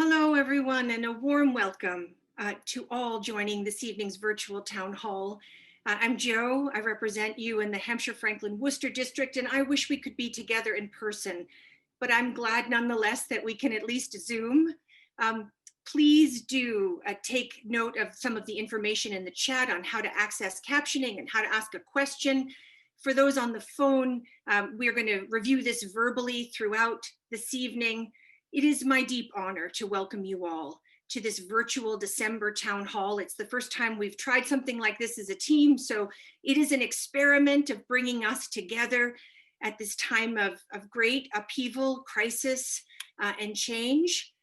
Hello, everyone, and a warm welcome to all joining this evening's virtual town hall. I'm Jo. I represent you in the Hampshire Franklin Worcester district, and I wish we could be together in person, but I'm glad nonetheless that we can at least Zoom. Please do take note of some of the information in the chat on how to access captioning and how to ask a question. For those on the phone, we're going to review this verbally throughout this evening. It is my deep honor to welcome you all to this virtual December town hall. It's the first time we've tried something like this as a team, so it is an experiment of bringing us together at this time of great upheaval, crisis, and change.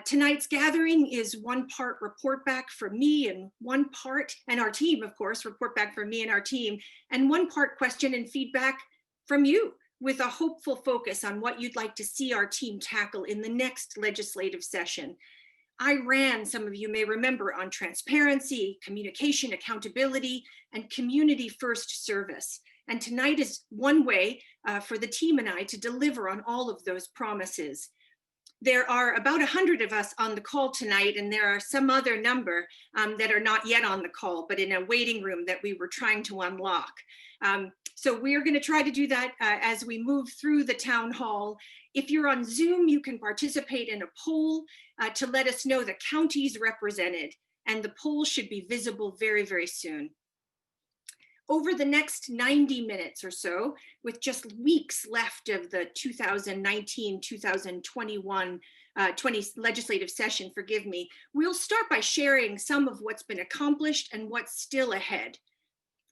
Tonight's gathering is one part report back from me and one part, and our team, of course, report back from me and our team, and one part question and feedback from you, with a hopeful focus on what you'd like to see our team tackle in the next legislative session. I ran, some of you may remember, on transparency, communication, accountability, and community first service. And tonight is one way for the team and I to deliver on all of those promises. There are about 100 of us on the call tonight, and there are some other number that are not yet on the call, but in a waiting room that we were trying to unlock. So we're going to try to do that as we move through the town hall. If you're on Zoom, you can participate in a poll to let us know the counties represented, and the poll should be visible very, very soon. Over the next 90 minutes or so, with just weeks left of the 2019-2021 legislative session, forgive me, we'll start by sharing some of what's been accomplished and what's still ahead.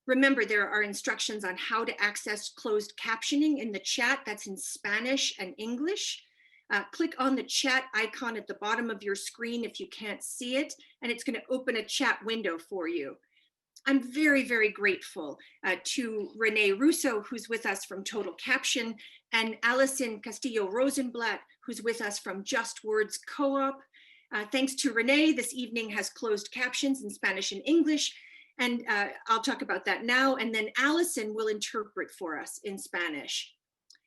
Remember, there are instructions on how to access closed captioning in the chat. That's in Spanish and English. Click on the chat icon at the bottom of your screen if you can't see it, and it's going to open a chat window for you. I'm very, very grateful to Renee Russo, who's with us from Total Caption, and Allison Castillo Rosenblatt, who's with us from Just Words Co-op. Thanks to Renee, this evening has closed captions in Spanish and English, and I'll talk about that now, and then Allison will interpret for us in Spanish.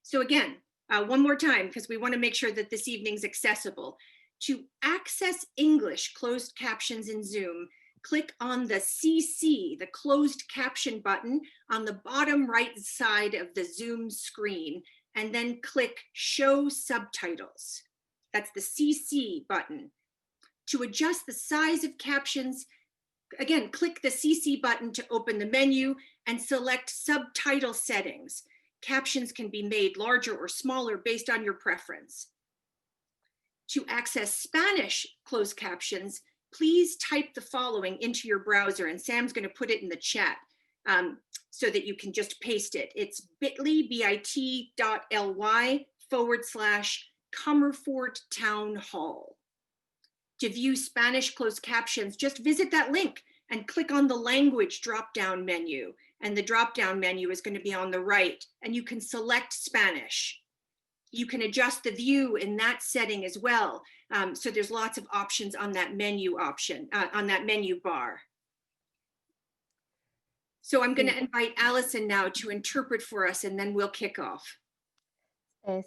So again, one more time, because we want to make sure that this evening's accessible. To access English closed captions in Zoom, click on the CC, the closed caption button on the bottom right side of the Zoom screen, and then click Show Subtitles. That's the CC button. To adjust the size of captions, again, click the CC button to open the menu and select subtitle settings. Captions can be made larger or smaller based on your preference. To access Spanish closed captions, please type the following into your browser, and Sam's going to put it in the chat so that you can just paste it. It's bit.ly/Comerford Town Hall. To view Spanish closed captions, just visit that link and click on the language drop-down menu. And the drop-down menu is going to be on the right, and you can select Spanish. You can adjust the view in that setting as well. So there's lots of options on that menu on that menu bar. So I'm going to invite Allison now to interpret for us, and then we'll kick off.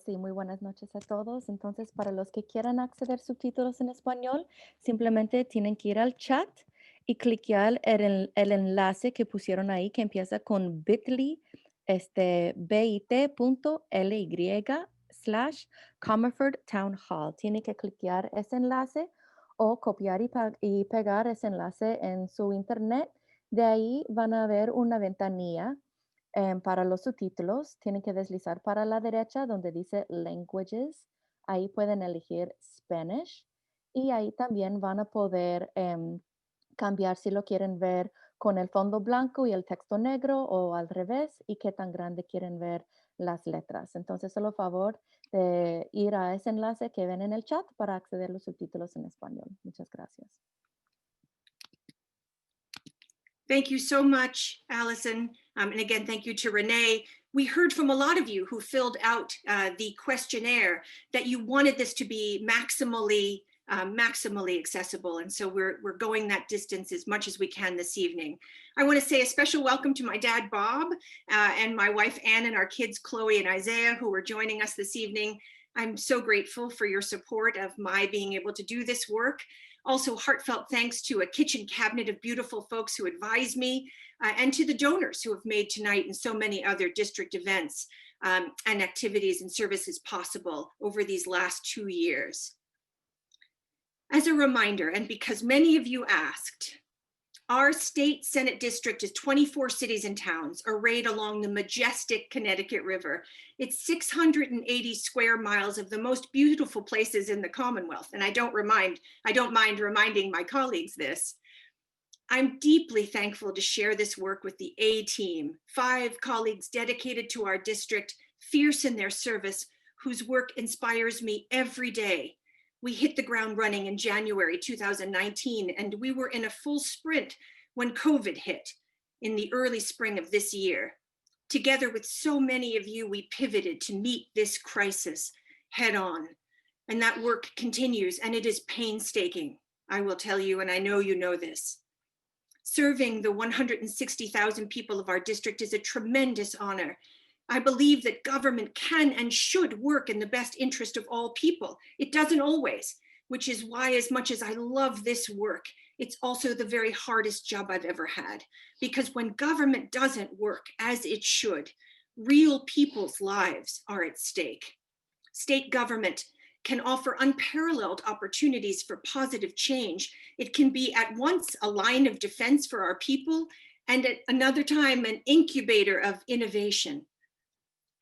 Sí, muy buenas noches a todos. Entonces, para los que quieran acceder subtítulos en español, simplemente tienen que ir al chat y cliquear el enlace que pusieron ahí, que empieza con bit.ly, bit.ly/Comerford Town Hall. Tiene que cliquear ese enlace o copiar y pegar ese enlace en su internet. De ahí van a ver una ventanilla para los subtítulos. Tienen que deslizar para la derecha donde dice Languages. Ahí pueden elegir Spanish y ahí también van a poder cambiar si lo quieren ver con el fondo blanco y el texto negro o al revés y qué tan grande quieren ver las letras. Entonces, solo favor de ir a ese enlace que ven en el chat para acceder a los subtítulos en español. Muchas gracias. Thank you so much, Allison. And again, thank you to Renee. We heard from a lot of you who filled out the questionnaire that you wanted this to be maximally accessible. And so we're going that distance as much as we can this evening. I want to say a special welcome to my dad, Bob, and my wife, Ann, and our kids, Chloe and Isaiah, who are joining us this evening. I'm so grateful for your support of my being able to do this work. Also, heartfelt thanks to a kitchen cabinet of beautiful folks who advise me, and to the donors who have made tonight and so many other district events and activities and services possible over these last 2 years. As a reminder, and because many of you asked, our state Senate district is 24 cities and towns arrayed along the majestic Connecticut River. It's 680 square miles of the most beautiful places in the Commonwealth. And I don't mind reminding my colleagues this. I'm deeply thankful to share this work with the A team, 5 colleagues dedicated to our district, fierce in their service, whose work inspires me every day. We hit the ground running in January 2019, and we were in a full sprint when COVID hit in the early spring of this year. Together with so many of you, we pivoted to meet this crisis head on. And that work continues, and it is painstaking, I will tell you, and I know you know this. Serving the 160,000 people of our district is a tremendous honor. I believe that government can and should work in the best interest of all people. It doesn't always, which is why, as much as I love this work, it's also the very hardest job I've ever had. Because when government doesn't work as it should, real people's lives are at stake. State government can offer unparalleled opportunities for positive change. It can be at once a line of defense for our people, and at another time an incubator of innovation.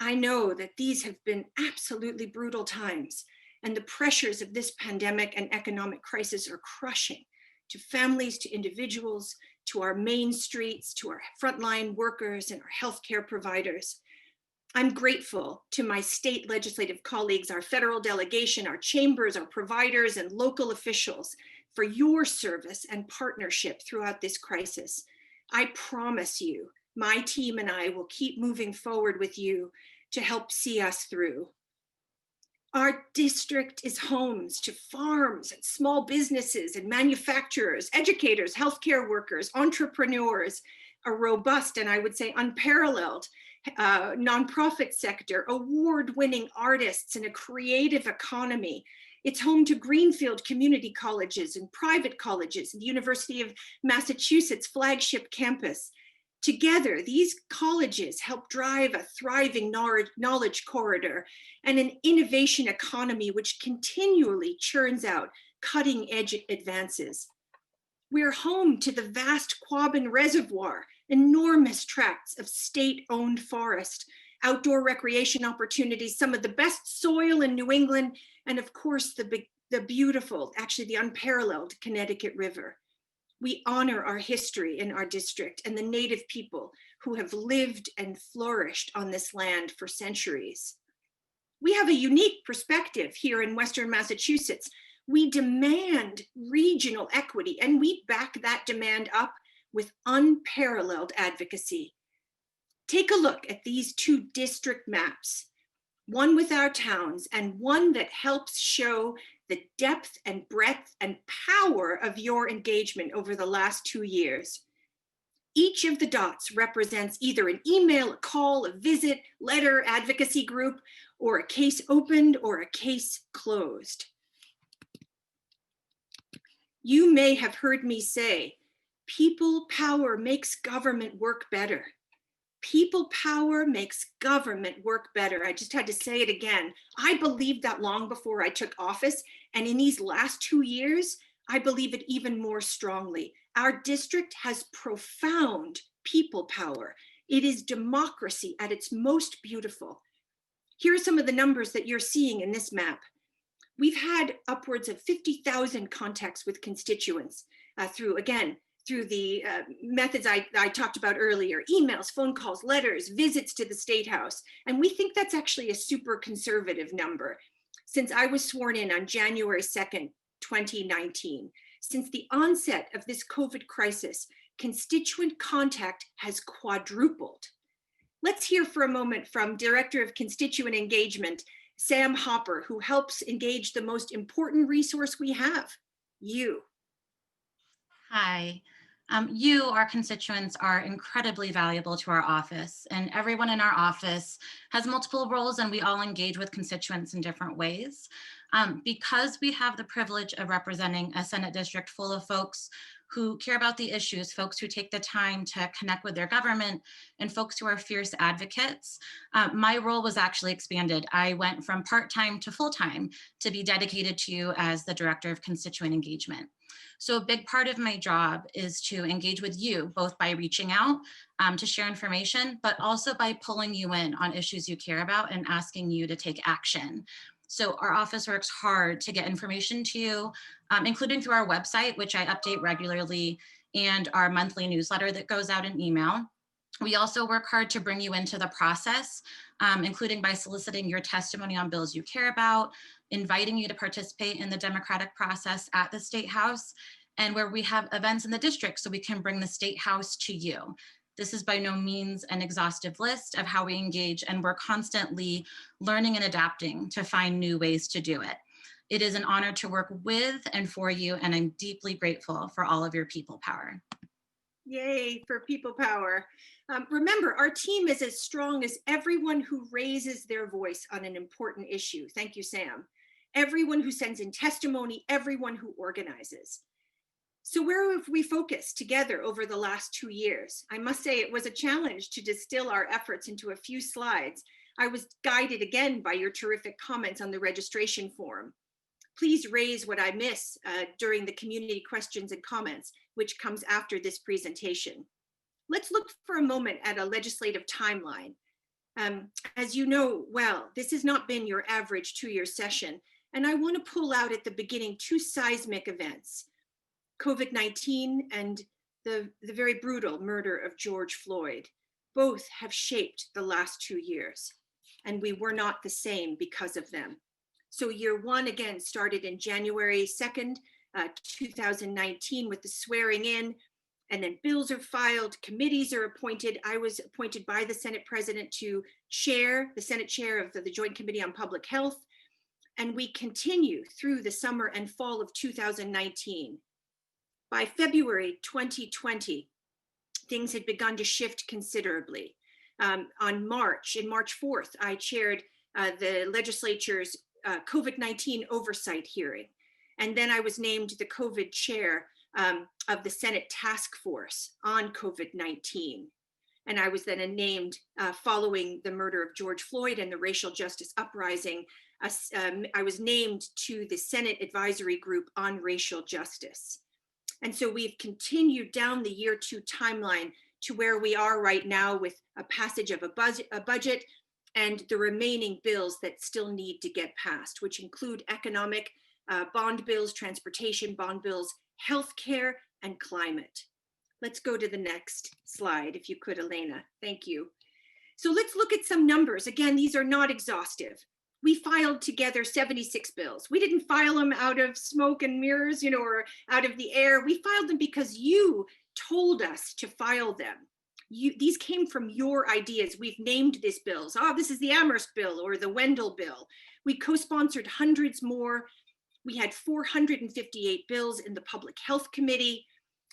I know that these have been absolutely brutal times, and the pressures of this pandemic and economic crisis are crushing to families, to individuals, to our main streets, to our frontline workers and our healthcare providers. I'm grateful to my state legislative colleagues, our federal delegation, our chambers, our providers, and local officials for your service and partnership throughout this crisis. I promise you, my team and I will keep moving forward with you to help see us through. Our district is homes to farms and small businesses and manufacturers, educators, healthcare workers, entrepreneurs, a robust and I would say unparalleled nonprofit sector, award-winning artists, and a creative economy. It's home to Greenfield community colleges and private colleges, and the University of Massachusetts flagship campus. Together, these colleges help drive a thriving knowledge corridor and an innovation economy which continually churns out cutting-edge advances. We're home to the vast Quabbin Reservoir, enormous tracts of state-owned forest, outdoor recreation opportunities, some of the best soil in New England, and of course the beautiful, actually the unparalleled Connecticut River. We honor our history in our district and the Native people who have lived and flourished on this land for centuries. We have a unique perspective here in Western Massachusetts. We demand regional equity, and we back that demand up with unparalleled advocacy. Take a look at these 2 district maps, one with our towns and one that helps show the depth and breadth and power of your engagement over the last 2 years. Each of the dots represents either an email, a call, a visit, letter, advocacy group, or a case opened or a case closed. You may have heard me say, people power makes government work better. People power makes government work better. I just had to say it again. I believed that long before I took office, and in these last 2 years, I believe it even more strongly. Our district has profound people power. It is democracy at its most beautiful. Here are some of the numbers that you're seeing in this map. We've had upwards of 50,000 contacts with constituents through the methods I talked about earlier, emails, phone calls, letters, visits to the State House. And we think that's actually a super conservative number. Since I was sworn in on January 2nd, 2019, since the onset of this COVID crisis, constituent contact has quadrupled. Let's hear for a moment from Director of Constituent Engagement, Sam Hopper, who helps engage the most important resource we have, you. Hi, You, our constituents, are incredibly valuable to our office, and everyone in our office has multiple roles, and we all engage with constituents in different ways. Because we have the privilege of representing a Senate district full of folks who care about the issues, folks who take the time to connect with their government, and folks who are fierce advocates, my role was actually expanded. I went from part-time to full-time to be dedicated to you as the Director of Constituent Engagement. So a big part of my job is to engage with you, both by reaching out to share information, but also by pulling you in on issues you care about and asking you to take action. So our office works hard to get information to you, including through our website, which I update regularly, and our monthly newsletter that goes out in email. We also work hard to bring you into the process, including by soliciting your testimony on bills you care about, inviting you to participate in the democratic process at the State House, and where we have events in the district so we can bring the State House to you. This is by no means an exhaustive list of how we engage, and we're constantly learning and adapting to find new ways to do it. It is an honor to work with and for you, and I'm deeply grateful for all of your people power. Yay for people power. Remember, our team is as strong as everyone who raises their voice on an important issue. Thank you, Sam. Everyone who sends in testimony, everyone who organizes. So where have we focused together over the last 2 years? I must say it was a challenge to distill our efforts into a few slides. I was guided again by your terrific comments on the registration form. Please raise what I miss during the community questions and comments, which comes after this presentation. Let's look for a moment at a legislative timeline. As you know well, this has not been your average 2-year session, and I want to pull out at the beginning 2 seismic events, COVID-19 and the very brutal murder of George Floyd. Both have shaped the last 2 years, and we were not the same because of them. So year 1 again started in January 2nd, 2019 with the swearing in, and then bills are filed, committees are appointed. I was appointed by the Senate President to chair, the Senate chair of the Joint Committee on Public Health. And we continue through the summer and fall of 2019. By February 2020, things had begun to shift considerably. In March 4th, I chaired the legislature's COVID-19 oversight hearing. And then I was named the COVID chair of the Senate task force on COVID-19. And I was then named, following the murder of George Floyd and the racial justice uprising, I was named to the Senate Advisory Group on Racial Justice. And so we've continued down the year 2 timeline to where we are right now with a passage of a budget and the remaining bills that still need to get passed, which include economic bond bills, transportation bond bills, healthcare, and climate. Let's go to the next slide, if you could, Elena. Thank you. So let's look at some numbers. Again, these are not exhaustive. We filed together 76 bills. We didn't file them out of smoke and mirrors, or out of the air. We filed them because you told us to file them. These came from your ideas. We've named these bills. Oh, this is the Amherst bill or the Wendell bill. We co-sponsored hundreds more. We had 458 bills in the Public Health Committee.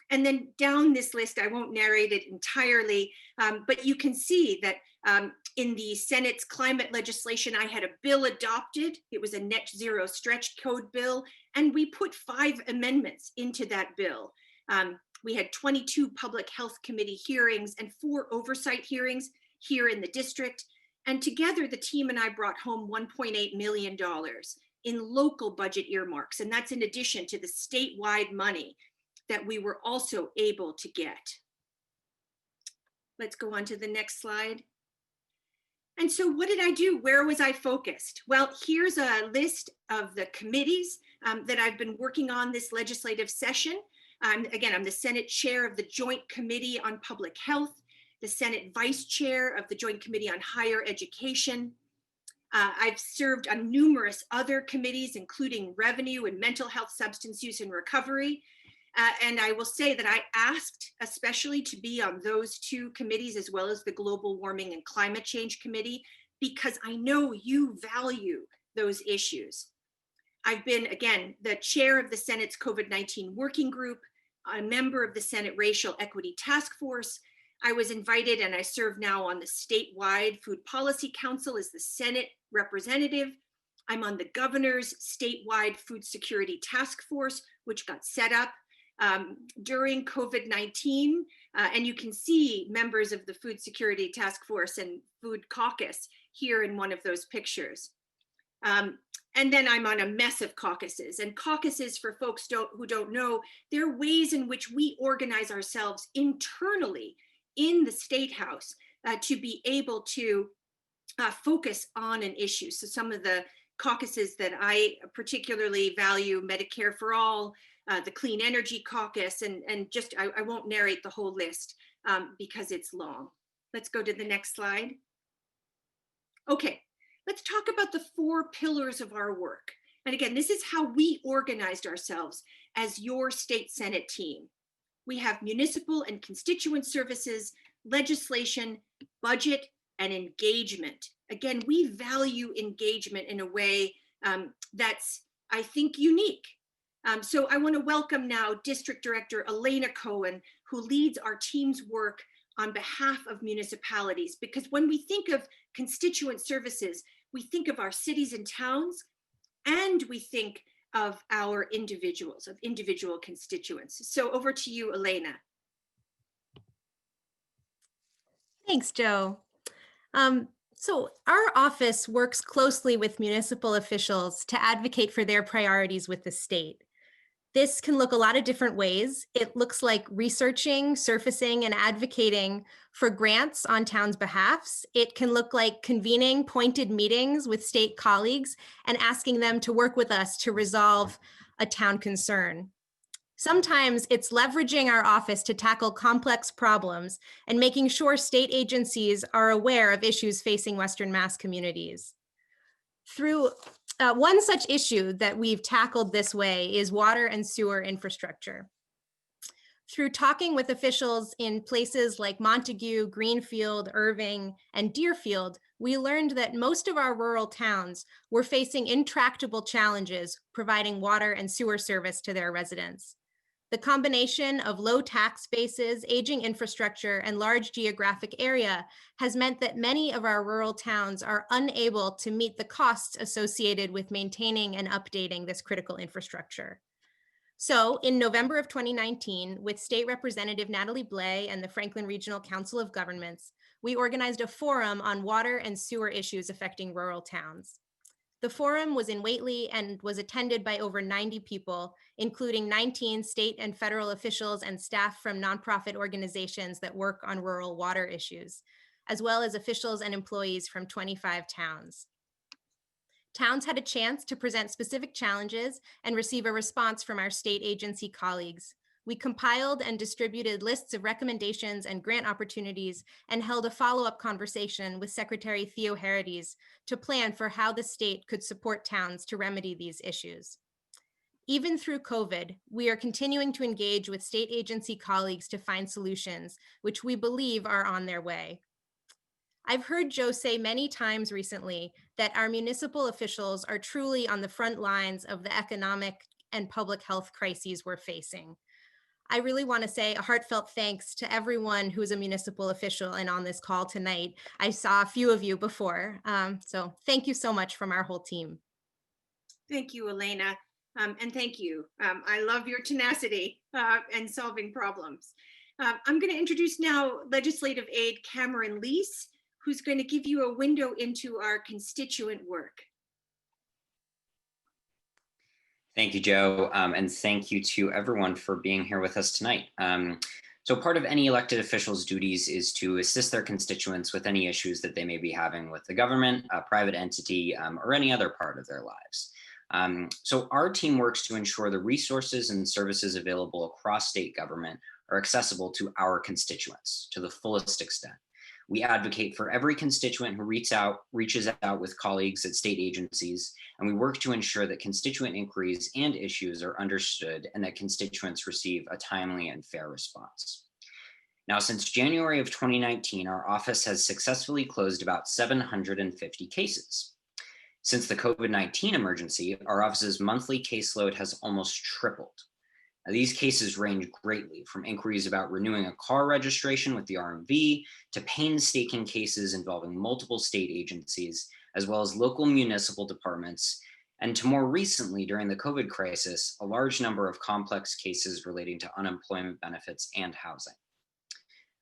And then down this list, I won't narrate it entirely, but you can see that in the Senate's climate legislation, I had a bill adopted. It was a net zero stretch code bill, and we put 5 amendments into that bill. We had 22 Public Health Committee hearings and 4 oversight hearings here in the district. And together, the team and I brought home $1.8 million in local budget earmarks. And that's in addition to the statewide money that we were also able to get. Let's go on to the next slide. And so what did I do? Where was I focused? Well, here's a list of the committees that I've been working on this legislative session. Again, I'm the Senate chair of the Joint Committee on Public Health, the Senate vice chair of the Joint Committee on Higher Education. I've served on numerous other committees, including Revenue and Mental Health, Substance Use and Recovery. And I will say that I asked especially to be on those 2 committees, as well as the Global Warming and Climate Change Committee, because I know you value those issues. I've been, again, the chair of the Senate's COVID-19 working group a member of the Senate Racial Equity Task Force. I was invited, and I serve now on the statewide Food Policy Council as the Senate representative. I'm on the governor's statewide food security task force, which got set up during COVID-19. And you can see members of the Food Security Task Force and Food Caucus here in one of those pictures. And then I'm on a mess of caucuses. And caucuses, for folks who don't know, they're ways in which we organize ourselves internally in the State House to be able to focus on an issue. So some of the caucuses that I particularly value: Medicare for All, the Clean Energy Caucus, and just, I won't narrate the whole list because it's long. Let's go to the next slide. Okay, let's talk about the 4 pillars of our work. And again, this is how we organized ourselves as your state Senate team. We have municipal and constituent services, legislation, budget, and engagement. Again, we value engagement in a way that's, I think, unique. So I want to welcome now District Director Elena Cohen, who leads our team's work on behalf of municipalities. Because when we think of constituent services, we think of our cities and towns, and we think of our individuals, of individual constituents. So over to you, Elena. Thanks, Jo. So our office works closely with municipal officials to advocate for their priorities with the state. This can look a lot of different ways. It looks like researching, surfacing, and advocating for grants on towns' behalfs. It can look like convening pointed meetings with state colleagues and asking them to work with us to resolve a town concern. Sometimes it's leveraging our office to tackle complex problems and making sure state agencies are aware of issues facing Western Mass communities. Through one such issue that we've tackled this way is water and sewer infrastructure. Through talking with officials in places like Montague, Greenfield, Irving, and Deerfield, we learned that most of our rural towns were facing intractable challenges providing water and sewer service to their residents. The combination of low tax bases, aging infrastructure, and large geographic area has meant that many of our rural towns are unable to meet the costs associated with maintaining and updating this critical infrastructure. So in November of 2019, with State Representative Natalie Blais and the Franklin Regional Council of Governments, we organized a forum on water and sewer issues affecting rural towns. The forum was in Whately and was attended by over 90 people, including 19 state and federal officials and staff from nonprofit organizations that work on rural water issues, as well as officials and employees from 25 towns. Towns had a chance to present specific challenges and receive a response from our state agency colleagues. We compiled and distributed lists of recommendations and grant opportunities and held a follow-up conversation with Secretary Theo Herides to plan for how the state could support towns to remedy these issues. Even through COVID, we are continuing to engage with state agency colleagues to find solutions, which we believe are on their way. I've heard Jo say many times recently that our municipal officials are truly on the front lines of the economic and public health crises we're facing. I really want to say a heartfelt thanks to everyone who's a municipal official and on this call tonight. I saw a few of you before, so thank you so much from our whole team. Thank you, Elena, and thank you. I love your tenacity and solving problems. I'm going to introduce now Legislative Aide Cameron Lease, who's going to give you a window into our constituent work. Thank you, Jo, and thank you to everyone for being here with us tonight. So part of any elected official's duties is to assist their constituents with any issues that they may be having with the government, a private entity, or any other part of their lives. So our team works to ensure the resources and services available across state government are accessible to our constituents to the fullest extent. We advocate for every constituent who reaches out with colleagues at state agencies, and we work to ensure that constituent inquiries and issues are understood and that constituents receive a timely and fair response. Now, since January of 2019, our office has successfully closed about 750 cases. Since the COVID-19 emergency, our office's monthly caseload has almost tripled. Now, these cases range greatly from inquiries about renewing a car registration with the RMV to painstaking cases involving multiple state agencies, as well as local municipal departments, and to more recently, during the COVID crisis, a large number of complex cases relating to unemployment benefits and housing.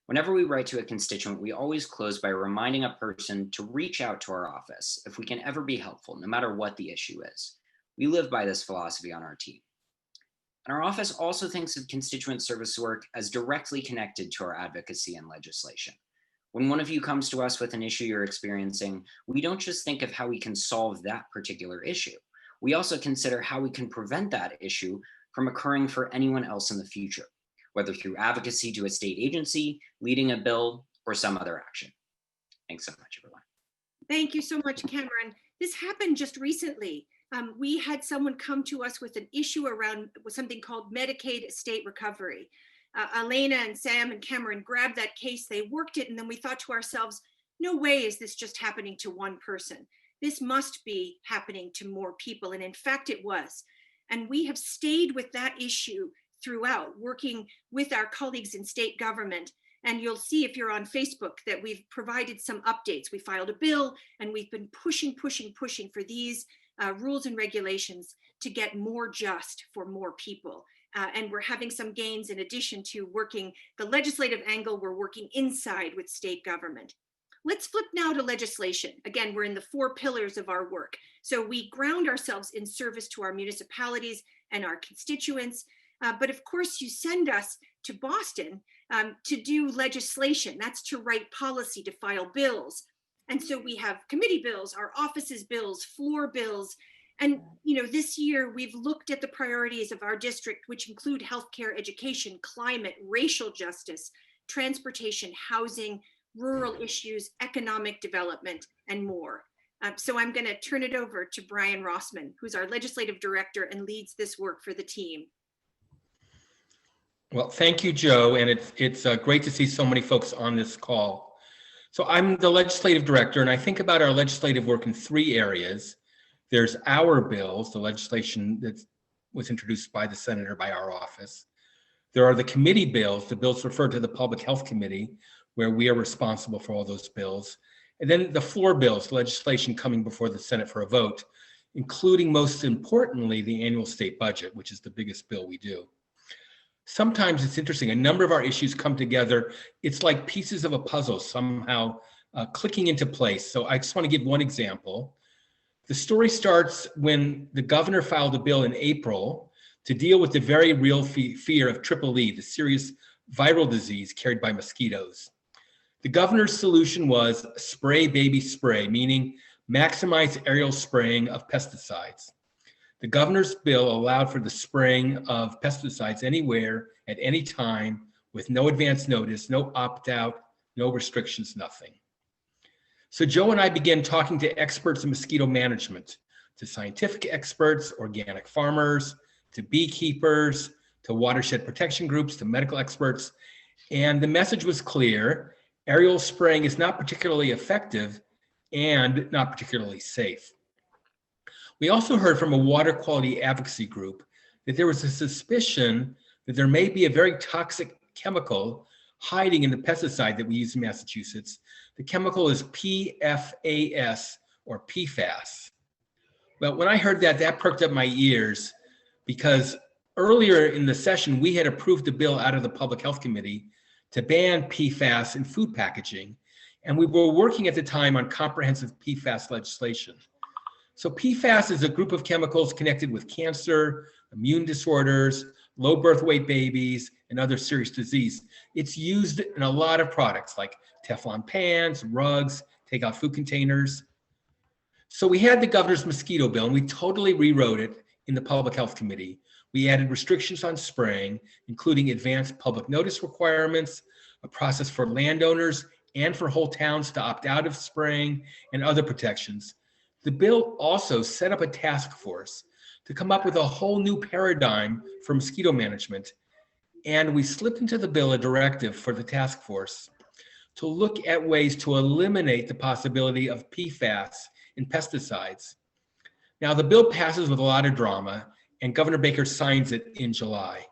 Whenever we write to a constituent, we always close by reminding a person to reach out to our office if we can ever be helpful, no matter what the issue is. We live by this philosophy on our team. And our office also thinks of constituent service work as directly connected to our advocacy and legislation. When one of you comes to us with an issue you're experiencing, we don't just think of how we can solve that particular issue. We also consider how we can prevent that issue from occurring for anyone else in the future, whether through advocacy to a state agency, leading a bill, or some other action. Thanks so much, everyone. Thank you so much, Cameron. This happened just recently. We had someone come to us with an issue around something called Medicaid state recovery. Elena and Sam and Cameron grabbed that case, they worked it, and then we thought to ourselves, no way is this just happening to one person. This must be happening to more people, and in fact it was. And we have stayed with that issue throughout, working with our colleagues in state government. And you'll see if you're on Facebook that we've provided some updates. We filed a bill and we've been pushing for these rules and regulations to get more just for more people. And we're having some gains in addition to working the legislative angle, we're working inside with state government. Let's flip now to legislation. Again, we're in the 4 pillars of our work. So we ground ourselves in service to our municipalities and our constituents. But of course, you send us to Boston to do legislation. That's to write policy, to file bills. And so we have committee bills, our office's bills, floor bills. And this year we've looked at the priorities of our district, which include healthcare, education, climate, racial justice, transportation, housing, rural issues, economic development, and more. So I'm going to turn it over to Brian Rossman, who's our legislative director and leads this work for the team. Well, thank you, Jo, and it's great to see so many folks on this call. So I'm the legislative director, and I think about our legislative work in 3 areas. There's our bills, the legislation that was introduced by the senator by our office. There are the committee bills, the bills referred to the Public Health Committee, where we are responsible for all those bills. And then the floor bills, legislation coming before the Senate for a vote, including most importantly, the annual state budget, which is the biggest bill we do. Sometimes it's interesting, a number of our issues come together. It's like pieces of a puzzle somehow clicking into place. So I just want to give one example. The story starts when the governor filed a bill in April to deal with the very real fear of triple E, the serious viral disease carried by mosquitoes. The governor's solution was spray baby spray, meaning maximize aerial spraying of pesticides. The governor's bill allowed for the spraying of pesticides anywhere at any time with no advance notice, no opt-out, no restrictions, nothing. So Jo and I began talking to experts in mosquito management, to scientific experts, organic farmers, to beekeepers, to watershed protection groups, to medical experts. And the message was clear: aerial spraying is not particularly effective and not particularly safe. We also heard from a water quality advocacy group that there was a suspicion that there may be a very toxic chemical hiding in the pesticide that we use in Massachusetts. The chemical is PFAS, or PFAS. Well, when I heard that, that perked up my ears, because earlier in the session, we had approved a bill out of the Public Health Committee to ban PFAS in food packaging. And we were working at the time on comprehensive PFAS legislation. So PFAS is a group of chemicals connected with cancer, immune disorders, low birth weight babies, and other serious disease. It's used in a lot of products like Teflon pans, rugs, takeout food containers. So we had the governor's mosquito bill, and we totally rewrote it in the Public Health Committee. We added restrictions on spraying, including advanced public notice requirements, a process for landowners and for whole towns to opt out of spraying, and other protections. The bill also set up a task force to come up with a whole new paradigm for mosquito management. And we slipped into the bill a directive for the task force to look at ways to eliminate the possibility of PFAS in pesticides. Now, the bill passes with a lot of drama, and Governor Baker signs it in July.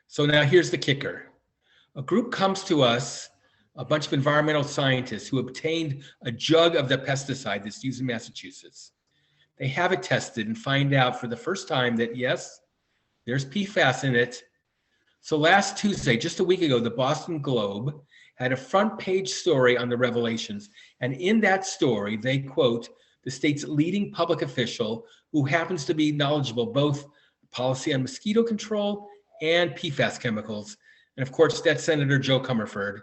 So now here's the kicker. A group comes to us, a bunch of environmental scientists who obtained a jug of the pesticide that's used in Massachusetts. They have it tested and find out for the first time that yes, there's PFAS in it. So last Tuesday, just a week ago, the Boston Globe had a front page story on the revelations. And in that story, they quote the state's leading public official who happens to be knowledgeable both policy on mosquito control and PFAS chemicals. And of course, that's Senator Jo Comerford.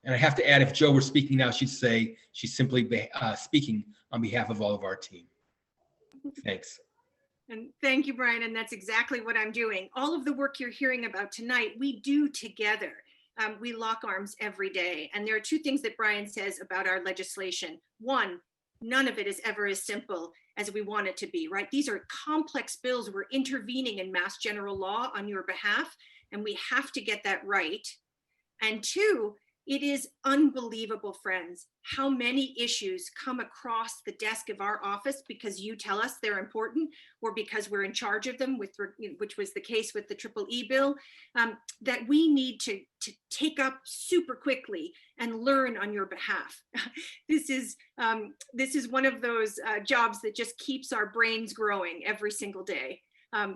And I have to add, if Jo were speaking now, she'd say she's simply speaking on behalf of all of our team. Thanks. And thank you, Brian. And that's exactly what I'm doing. All of the work you're hearing about tonight, we do together. We lock arms every day. And there are two things that Brian says about our legislation. One, none of it is ever as simple as we want it to be, right? These are complex bills. We're intervening in mass general law on your behalf, and we have to get that right. And two, it is unbelievable, friends, how many issues come across the desk of our office because you tell us they're important or because we're in charge of them, which was the case with the EEE bill, that we need to take up super quickly and learn on your behalf. This is one of those jobs that just keeps our brains growing every single day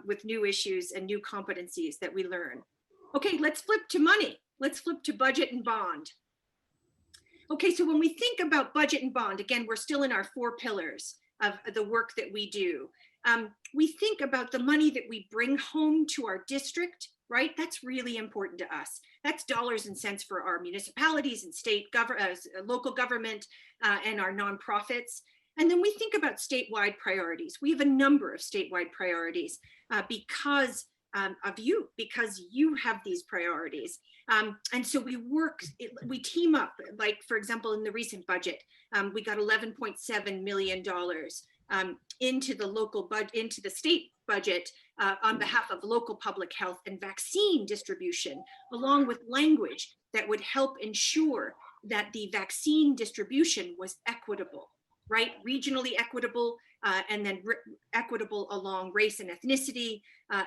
with new issues and new competencies that we learn. Okay, let's flip to money. Let's flip to budget and bond. Okay, so when we think about budget and bond, again, we're still in our 4 pillars of the work that we do. We think about the money that we bring home to our district, right? That's really important to us. That's dollars and cents for our municipalities and local government and our nonprofits. And then we think about statewide priorities. We have a number of statewide priorities because you have these priorities. And so we team up, like for example, in the recent budget, we got $11.7 million into the state budget on behalf of local public health and vaccine distribution, along with language that would help ensure that the vaccine distribution was equitable, right? Regionally equitable, and then equitable along race and ethnicity,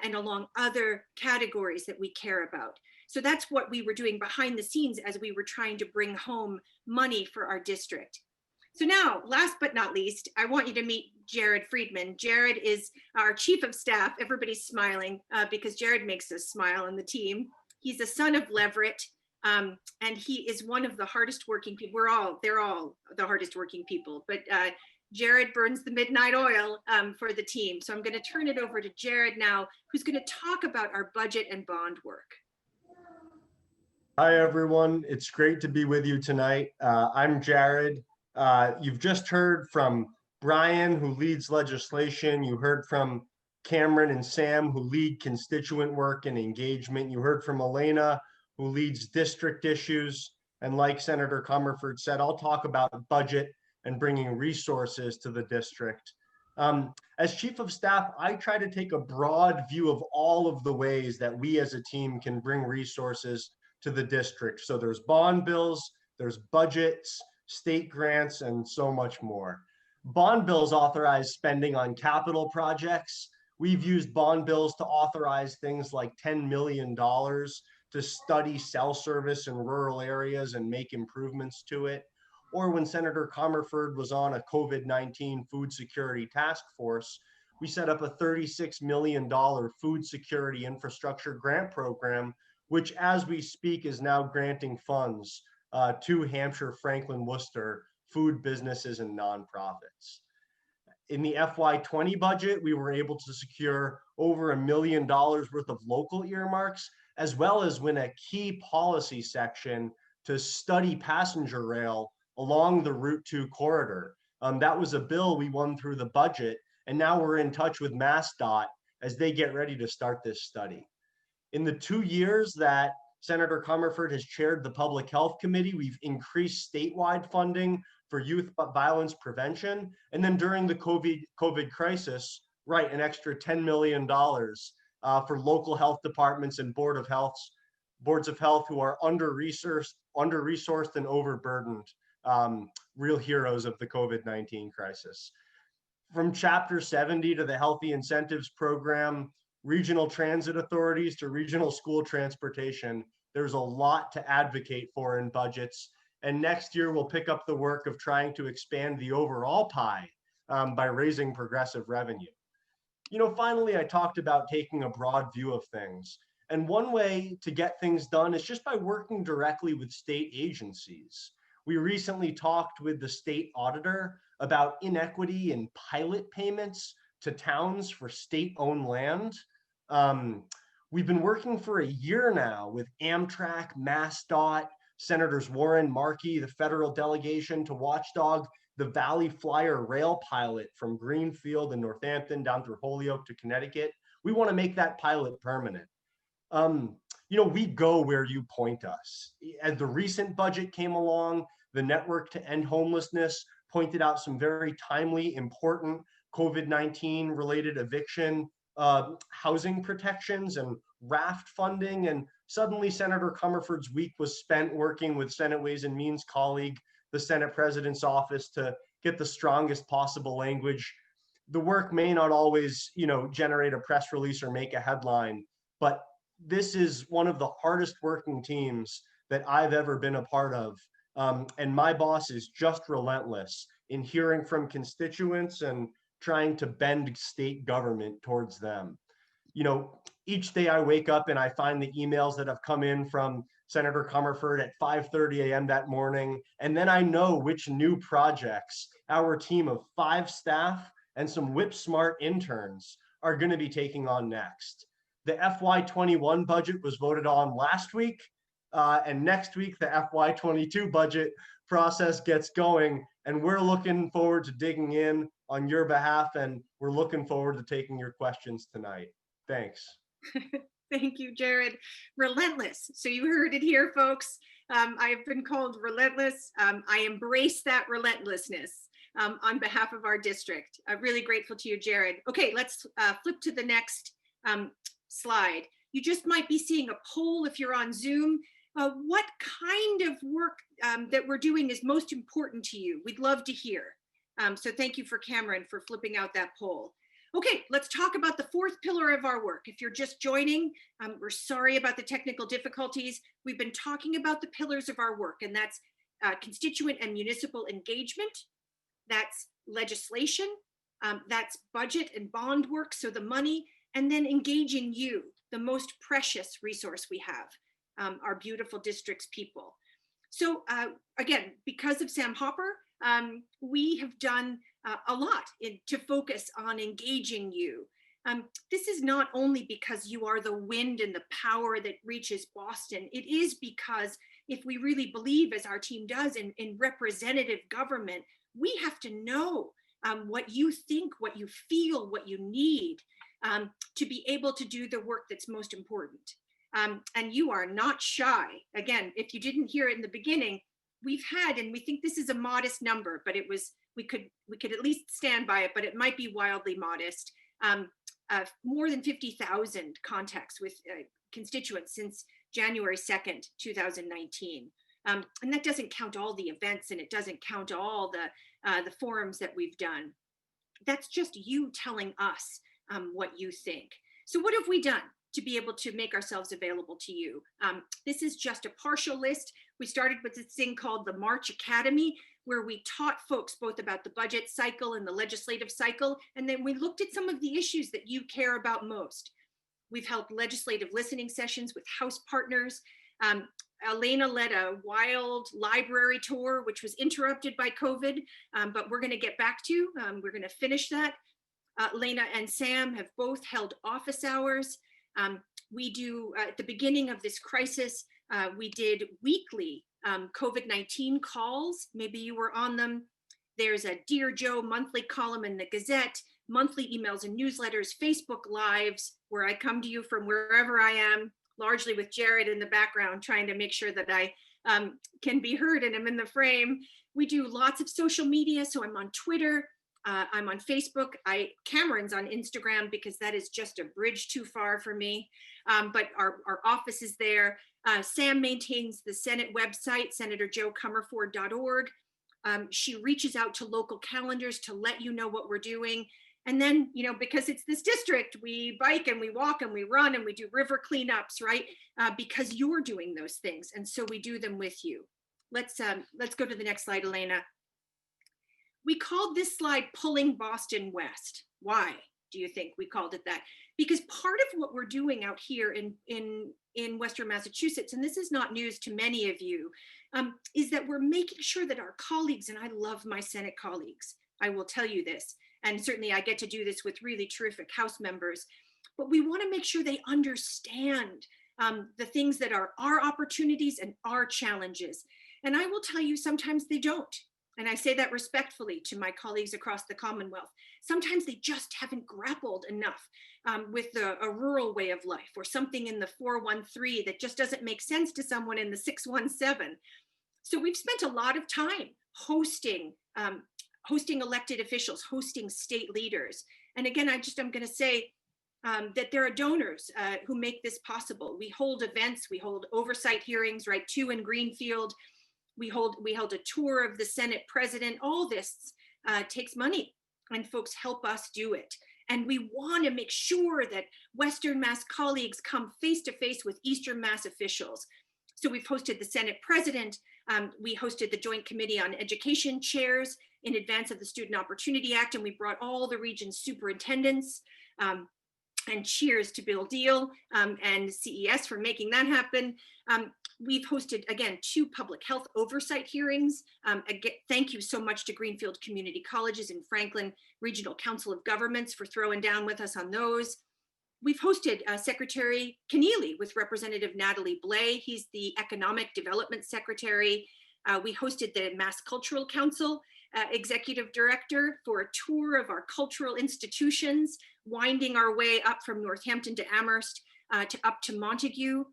and along other categories that we care about. So that's what we were doing behind the scenes as we were trying to bring home money for our district. So now, last but not least, I want you to meet Jared Friedman. Jared is our chief of staff. Everybody's smiling because Jared makes us smile on the team. He's the son of Leverett, and he is one of the hardest working people. They're all the hardest working people, but Jared burns the midnight oil for the team. So I'm going to turn it over to Jared now, who's going to talk about our budget and bond work. Hi, everyone. It's great to be with you tonight. I'm Jared. You've just heard from Brian, who leads legislation. You heard from Cameron and Sam, who lead constituent work and engagement. You heard from Elena, who leads district issues. And like Senator Comerford said, I'll talk about budget and bringing resources to the district. As chief of staff, I try to take a broad view of all of the ways that we as a team can bring resources to the district. So there's bond bills, there's budgets, state grants, and so much more. Bond bills authorize spending on capital projects. We've used bond bills to authorize things like $10 million to study cell service in rural areas and make improvements to it. Or when Senator Comerford was on a COVID-19 food security task force, we set up a $36 million food security infrastructure grant program, which as we speak is now granting funds to Hampshire, Franklin, Worcester, food businesses and nonprofits. In the FY20 budget, we were able to secure over $1 million worth of local earmarks, as well as win a key policy section to study passenger rail along the Route 2 corridor. That was a bill we won through the budget, and now we're in touch with MassDOT as they get ready to start this study. In the 2 years that Senator Comerford has chaired the Public Health Committee, we've increased statewide funding for youth violence prevention. And then during the COVID crisis, an extra $10 million for local health departments and boards of health who are under-resourced and overburdened, real heroes of the COVID-19 crisis. From Chapter 70 to the Healthy Incentives Program, regional transit authorities to regional school transportation. There's a lot to advocate for in budgets. And next year, we'll pick up the work of trying to expand the overall pie by raising progressive revenue. Finally, I talked about taking a broad view of things. And one way to get things done is just by working directly with state agencies. We recently talked with the state auditor about inequity in pilot payments to towns for state-owned land. We've been working for a year now with Amtrak, MassDOT, Senators Warren, Markey, the federal delegation to watchdog the Valley Flyer rail pilot from Greenfield and Northampton down through Holyoke to Connecticut. We want to make that pilot permanent. We go where you point us. As the recent budget came along, the Network to End Homelessness pointed out some very timely, important COVID-19 related eviction housing protections and raft funding. And suddenly Senator Comerford's week was spent working with Senate Ways and Means colleague, the Senate President's office, to get the strongest possible language. The work may not always, generate a press release or make a headline, but this is one of the hardest working teams that I've ever been a part of. And my boss is just relentless in hearing from constituents and trying to bend state government towards them. Each day I wake up and I find the emails that have come in from Senator Comerford at 5:30 a.m. that morning. And then I know which new projects our team of 5 staff and some whip smart interns are going to be taking on next. The FY21 budget was voted on last week. And next week, the FY22 budget process gets going. And we're looking forward to digging in on your behalf. And we're looking forward to taking your questions tonight. Thanks. Thank you, Jared. Relentless. So you heard it here, folks. I have been called relentless. I embrace that relentlessness on behalf of our district. I'm really grateful to you, Jared. Okay, let's flip to the next slide. You just might be seeing a poll if you're on Zoom. What kind of work that we're doing is most important to you? We'd love to hear. So thank you for Cameron for flipping out that poll. Okay, let's talk about the 4th pillar of our work. If you're just joining, we're sorry about the technical difficulties. We've been talking about the pillars of our work, and that's constituent and municipal engagement, that's legislation, that's budget and bond work, so the money, and then engaging you, the most precious resource we have, our beautiful district's people. So again, because of Sam Hopper, we have done a lot to focus on engaging you. This is not only because you are the wind and the power that reaches Boston. It is because if we really believe, as our team does, in representative government, we have to know what you think, what you feel, what you need to be able to do the work that's most important. And you are not shy. Again, if you didn't hear it in the beginning, we've had, and we think this is a modest number, but we could at least stand by it, but it might be wildly modest. More than 50,000 contacts with constituents since January 2nd, 2019. And that doesn't count all the events, and it doesn't count all the forums that we've done. That's just you telling us what you think. So what have we done to be able to make ourselves available to you? This is just a partial list. We started with this thing called the March Academy, where we taught folks both about the budget cycle and the legislative cycle, and then we looked at some of the issues that you care about most. We've held legislative listening sessions with House partners. Elena led a wild library tour, which was interrupted by COVID, but we're going to get back to. We're going to finish that. Elena and Sam have both held office hours. We do, at the beginning of this crisis, we did weekly COVID-19 calls. Maybe you were on them. There's a Dear Joe monthly column in the Gazette, monthly emails and newsletters, Facebook Lives, where I come to you from wherever I am, largely with Jared in the background, trying to make sure that I can be heard and I'm in the frame. We do lots of social media, so I'm on Twitter, I'm on Facebook. Cameron's on Instagram because that is just a bridge too far for me. But our office is there. Sam maintains the Senate website, senatorjocomerford.org. She reaches out to local calendars to let you know what we're doing. And then, because it's this district, we bike and we walk and we run and we do river cleanups, right? Because you're doing those things. And so we do them with you. Let's go to the next slide, Elena. We called this slide Pulling Boston West. Why do you think we called it that? Because part of what we're doing out here in Western Massachusetts, and this is not news to many of you, is that we're making sure that our colleagues, and I love my Senate colleagues, I will tell you this, and certainly I get to do this with really terrific House members, but we want to make sure they understand the things that are our opportunities and our challenges. And I will tell you, sometimes they don't. And I say that respectfully to my colleagues across the Commonwealth. Sometimes they just haven't grappled enough with a rural way of life, or something in the 413 that just doesn't make sense to someone in the 617. So we've spent a lot of time hosting elected officials, hosting state leaders. And again, I'm going to say that there are donors who make this possible. We hold events, we hold oversight hearings, right? 2 in Greenfield. We held a tour of the Senate president. All this takes money, and folks help us do it. And we want to make sure that Western Mass colleagues come face to face with Eastern Mass officials. So we've hosted the Senate president. We hosted the Joint Committee on Education chairs in advance of the Student Opportunity Act, and we brought all the region's superintendents. And cheers to Bill Deal and CES for making that happen. We've hosted, again, 2 public health oversight hearings. Again, thank you so much to Greenfield Community Colleges and Franklin Regional Council of Governments for throwing down with us on those. We've hosted Secretary Keneally with Representative Natalie Blais. He's the Economic Development Secretary. We hosted the Mass Cultural Council Executive Director for a tour of our cultural institutions, winding our way up from Northampton to Amherst up to Montague.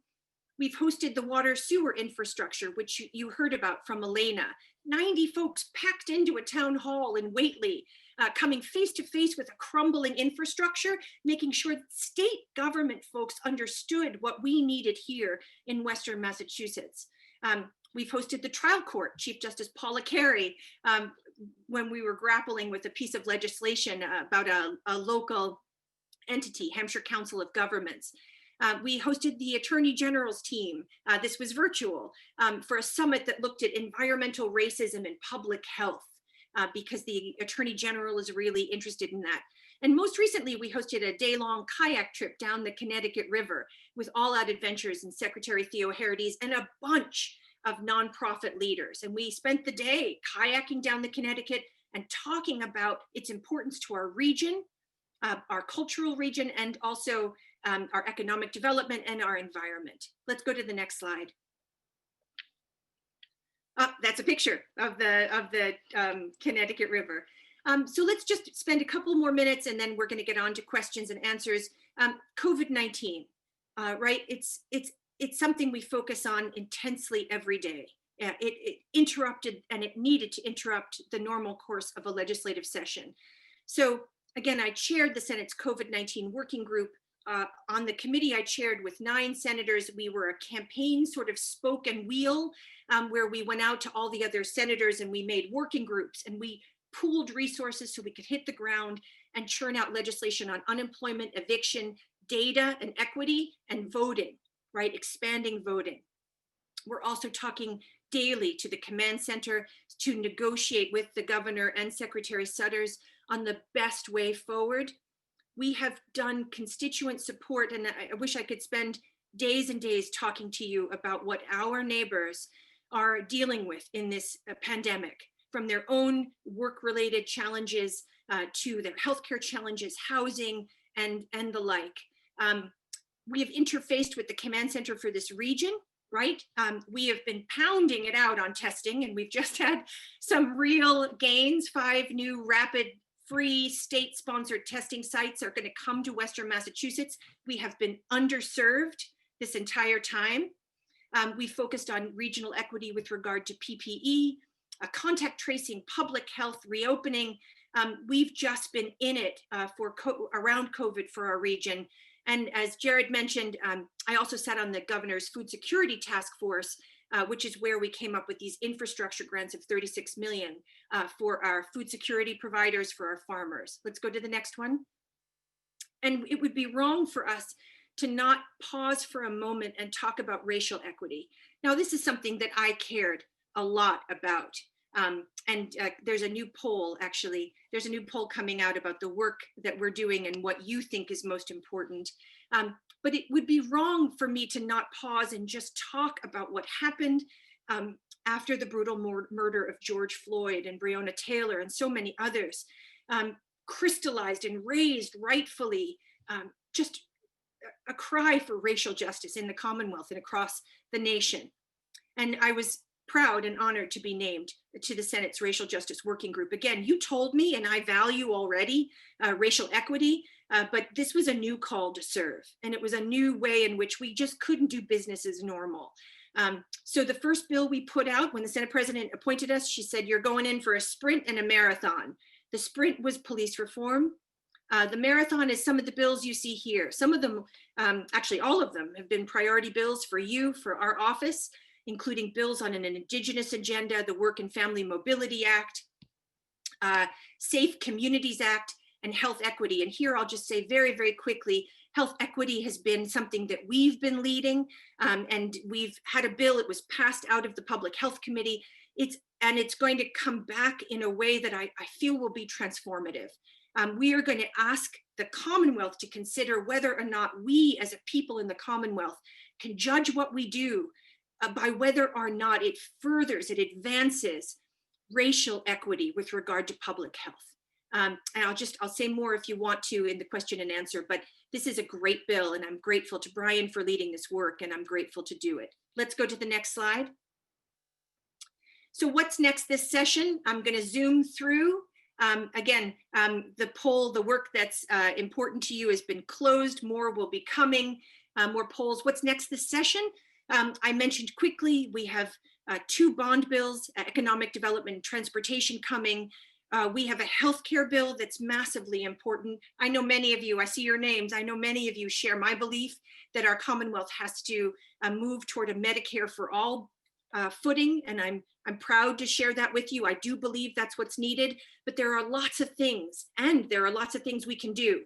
We've hosted the water sewer infrastructure, which you heard about from Elena. 90 folks packed into a town hall in Whately, coming face to face with a crumbling infrastructure, making sure that state government folks understood what we needed here in Western Massachusetts. We've hosted the trial court, Chief Justice Paula Carey, when we were grappling with a piece of legislation about a local entity, Hampshire Council of Governments. We hosted the Attorney General's team. This was virtual for a summit that looked at environmental racism and public health, because the Attorney General is really interested in that. And most recently, we hosted a day-long kayak trip down the Connecticut River with All Out Adventures and Secretary Theo Herides and a bunch of nonprofit leaders. And we spent the day kayaking down the Connecticut and talking about its importance to our region, our cultural region, and also our economic development and our environment. Let's go to the next slide. That's a picture of the Connecticut River. So let's just spend a couple more minutes and then we're going to get on to questions and answers. COVID-19, right? It's something we focus on intensely every day. It interrupted, and it needed to interrupt the normal course of a legislative session. So again, I chaired the Senate's COVID-19 working group. On the committee I chaired with 9 senators. We were a campaign sort of spoke and wheel where we went out to all the other senators and we made working groups and we pooled resources so we could hit the ground and churn out legislation on unemployment, eviction, data and equity, and voting, right? Expanding voting. We're also talking daily to the command center to negotiate with the governor and Secretary Sutters on the best way forward. We have done constituent support, and I wish I could spend days and days talking to you about what our neighbors are dealing with in this pandemic, from their own work-related challenges to their healthcare challenges, housing, and the like. We have interfaced with the command center for this region, right? We have been pounding it out on testing, and we've just had some real gains. 5 new rapid free state-sponsored testing sites are going to come to Western Massachusetts. We have been underserved this entire time. We focused on regional equity with regard to PPE, contact tracing, public health, reopening. We've just been in it around COVID for our region. And as Jared mentioned, I also sat on the governor's food security task force which is where we came up with these infrastructure grants of 36 million for our food security providers, for our farmers. Let's go to the next one. And it would be wrong for us to not pause for a moment and talk about racial equity. Now, this is something that I cared a lot about. There's a new poll, actually, there's a new poll coming out about the work that we're doing and what you think is most important. But it would be wrong for me to not pause and just talk about what happened after the brutal murder of George Floyd and Breonna Taylor and so many others, crystallized and raised rightfully just a cry for racial justice in the Commonwealth and across the nation. And I was proud and honored to be named to the Senate's Racial Justice Working Group. Again, you told me, and I value already racial equity, but this was a new call to serve. And it was a new way in which we just couldn't do business as normal. So the first bill we put out when the Senate president appointed us, she said, you're going in for a sprint and a marathon. The sprint was police reform. The marathon is some of the bills you see here. Some of them, actually all of them, have been priority bills for you, for our office, including bills on an Indigenous agenda, the Work and Family Mobility Act, Safe Communities Act, and Health Equity. And here I'll just say very, very quickly, health equity has been something that we've been leading, and we've had a bill, it was passed out of the Public Health Committee. It's going to come back in a way that I feel will be transformative. We are going to ask the Commonwealth to consider whether or not we as a people in the Commonwealth can judge what we do by whether or not it furthers, it advances racial equity with regard to public health. And I'll say more if you want to in the question and answer, but this is a great bill and I'm grateful to Brian for leading this work and I'm grateful to do it. Let's go to the next slide. So what's next this session? I'm going to zoom through. Again, the poll, the work that's important to you has been closed. More will be coming, more polls. What's next this session? I mentioned quickly, we have 2 bond bills, economic development and transportation coming. We have a healthcare bill that's massively important. I know many of you, I see your names, I know many of you share my belief that our Commonwealth has to move toward a Medicare for all footing, and I'm proud to share that with you. I do believe that's what's needed, but there are lots of things, and there are lots of things we can do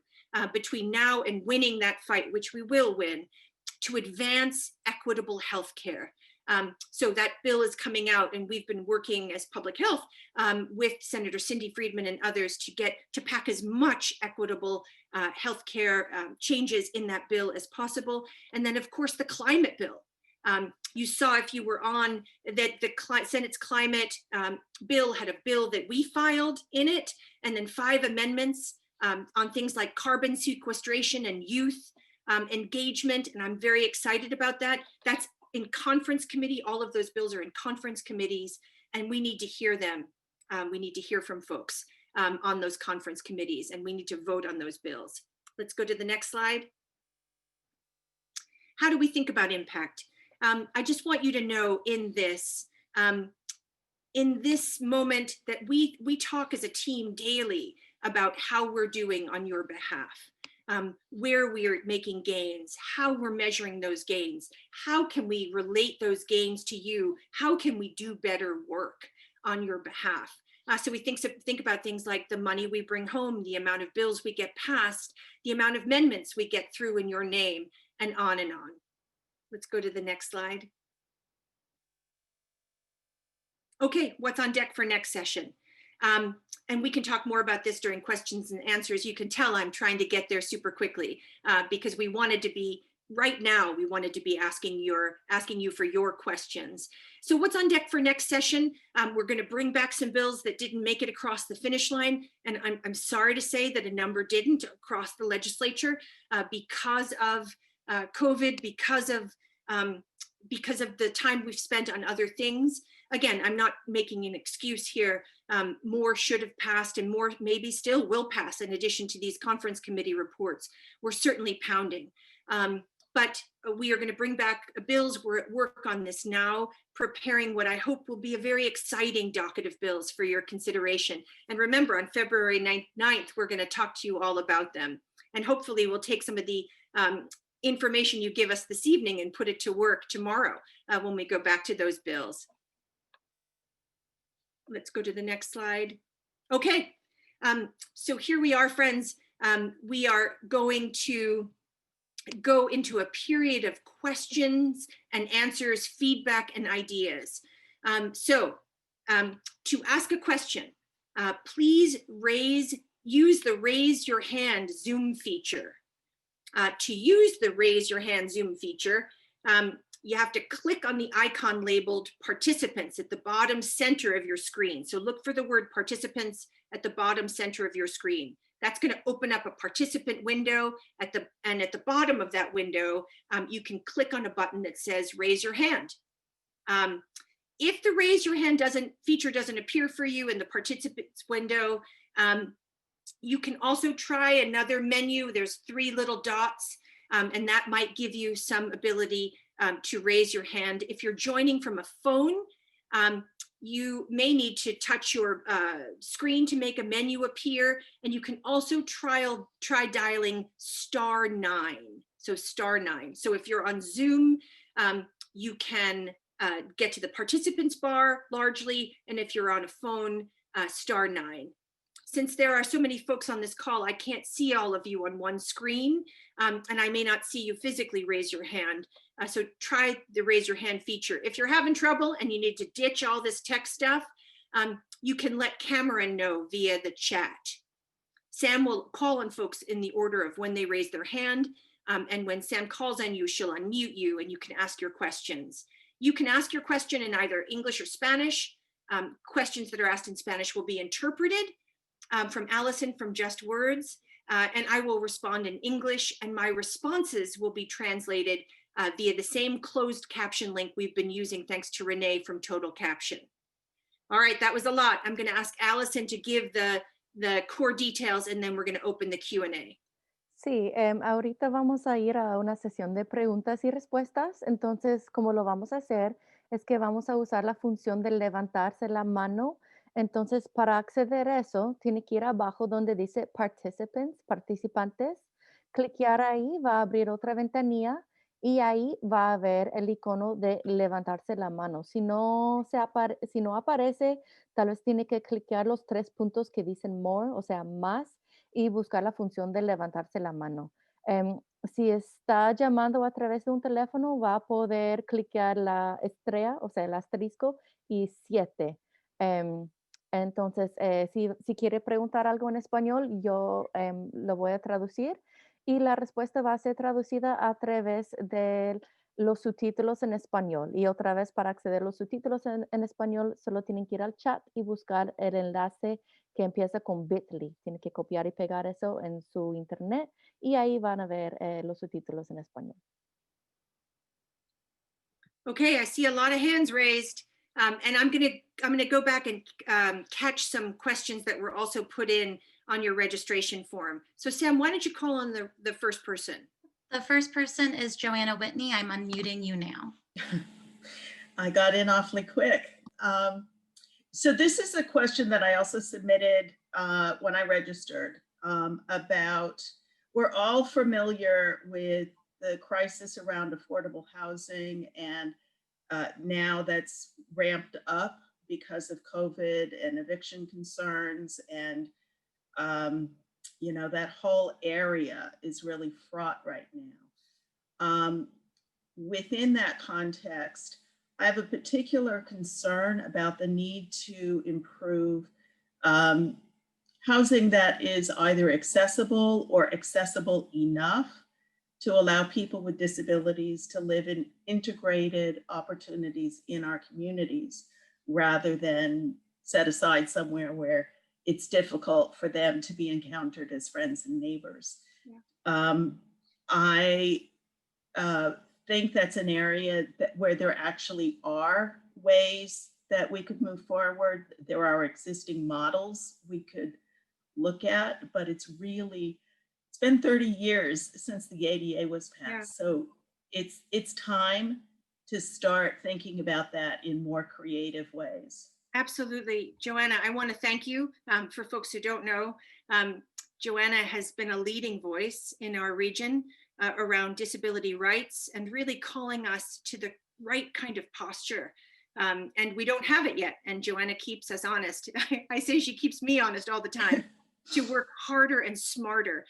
between now and winning that fight, which we will win, to advance equitable health care. So that bill is coming out, and we've been working as public health with Senator Cindy Friedman and others to pack as much equitable health care changes in that bill as possible. And then of course the climate bill. You saw, if you were on, that the Senate's climate bill had a bill that we filed in it, and then 5 amendments on things like carbon sequestration and youth engagement. And I'm very excited about that. That's in conference committee. All of those bills are in conference committees, and we need to hear them. We need to hear from folks on those conference committees, and we need to vote on those bills. Let's go to the next slide. How do we think about impact? I just want you to know in this moment that we talk as a team daily about how we're doing on your behalf, where we are making gains, how we're measuring those gains, how can we relate those gains to you, how can we do better work on your behalf. So we think about things like the money we bring home, the amount of bills we get passed, the amount of amendments we get through in your name, and on and on. Let's go to the next slide. Okay, what's on deck for next session? And we can talk more about this during questions and answers. You can tell I'm trying to get there super quickly because we wanted to be, right now, we wanted to be asking you for your questions. So what's on deck for next session? We're going to bring back some bills that didn't make it across the finish line. And I'm sorry to say that a number didn't across the legislature because of COVID, because of the time we've spent on other things. Again, I'm not making an excuse here. More should have passed and more maybe still will pass in addition to these conference committee reports. We're certainly pounding. But we are going to bring back bills. We're at work on this now, preparing what I hope will be a very exciting docket of bills for your consideration. And remember, on February 9th, we're going to talk to you all about them. And hopefully we'll take some of the information you give us this evening and put it to work tomorrow when we go back to those bills. Let's go to the next slide. Okay, so here we are, friends. We are going to go into a period of questions and answers, feedback, and ideas. To ask a question, please use the raise your hand Zoom feature. To use the raise your hand Zoom feature, you have to click on the icon labeled participants at the bottom center of your screen. So look for the word participants at the bottom center of your screen. That's going to open up a participant window and at the bottom of that window, you can click on a button that says raise your hand. If the raise your hand feature doesn't appear for you in the participants window, you can also try another menu. There's 3 little dots, and that might give you some ability to raise your hand. If you're joining from a phone, you may need to touch your screen to make a menu appear, and you can also try dialing *9. So *9. So if you're on Zoom, you can get to the participants bar largely, and if you're on a phone, *9. Since there are so many folks on this call, I can't see all of you on one screen, and I may not see you physically raise your hand. So try the raise your hand feature. If you're having trouble and you need to ditch all this tech stuff, you can let Cameron know via the chat. Sam will call on folks in the order of when they raise their hand, and when Sam calls on you, she'll unmute you and you can ask your questions. You can ask your question in either English or Spanish. Questions that are asked in Spanish will be interpreted from Allison from Just Words, and I will respond in English, and my responses will be translated via the same closed caption link we've been using thanks to Renee from Total Caption. All right, that was a lot. I'm going to ask Allison to give the core details, and then we're going to open the Q&A. Sí, ahorita vamos a ir a una sesión de preguntas y respuestas. Entonces, como lo vamos a hacer, es que vamos a usar la función de levantarse la mano. Entonces, para acceder a eso, tiene que ir abajo donde dice Participants, participantes. Cliquear ahí, va a abrir otra ventanilla y ahí va a ver el icono de levantarse la mano. Si no aparece, tal vez tiene que cliquear los 3 puntos que dicen More, o sea, más, y buscar la función de levantarse la mano. Si está llamando a través de un teléfono, va a poder cliquear la estrella, o sea, el asterisco y 7. Entonces, si quiere preguntar algo en español, yo lo voy a traducir y la respuesta va a ser traducida a través de los subtítulos en español. Y otra vez, para acceder a los subtítulos en español, solo tienen que ir al chat y buscar el enlace que empieza con bit.ly. Tienen que copiar y pegar eso en su internet y ahí van a ver los subtítulos en español. Okay, I see a lot of hands raised, and I'm gonna go back and catch some questions that were also put in on your registration form. So Sam, why don't you call on the first person? The first person is Joanna Whitney. I'm unmuting you now. I got in awfully quick. So this is a question that I also submitted when I registered about, we're all familiar with the crisis around affordable housing, and now that's ramped up because of COVID and eviction concerns, and you know, that whole area is really fraught right now. Within that context, I have a particular concern about the need to improve housing that is either accessible or accessible enough to allow people with disabilities to live in integrated opportunities in our communities, rather than set aside somewhere where it's difficult for them to be encountered as friends and neighbors. Yeah. I think that's an area where there actually are ways that we could move forward. There are existing models we could look at, but it's been 30 years since the ADA was passed. Yeah. So it's time to start thinking about that in more creative ways. Absolutely. Joanna, I want to thank you. For folks who don't know, Joanna has been a leading voice in our region around disability rights and really calling us to the right kind of posture. And we don't have it yet. And Joanna keeps us honest. I say she keeps me honest all the time to work harder and smarter.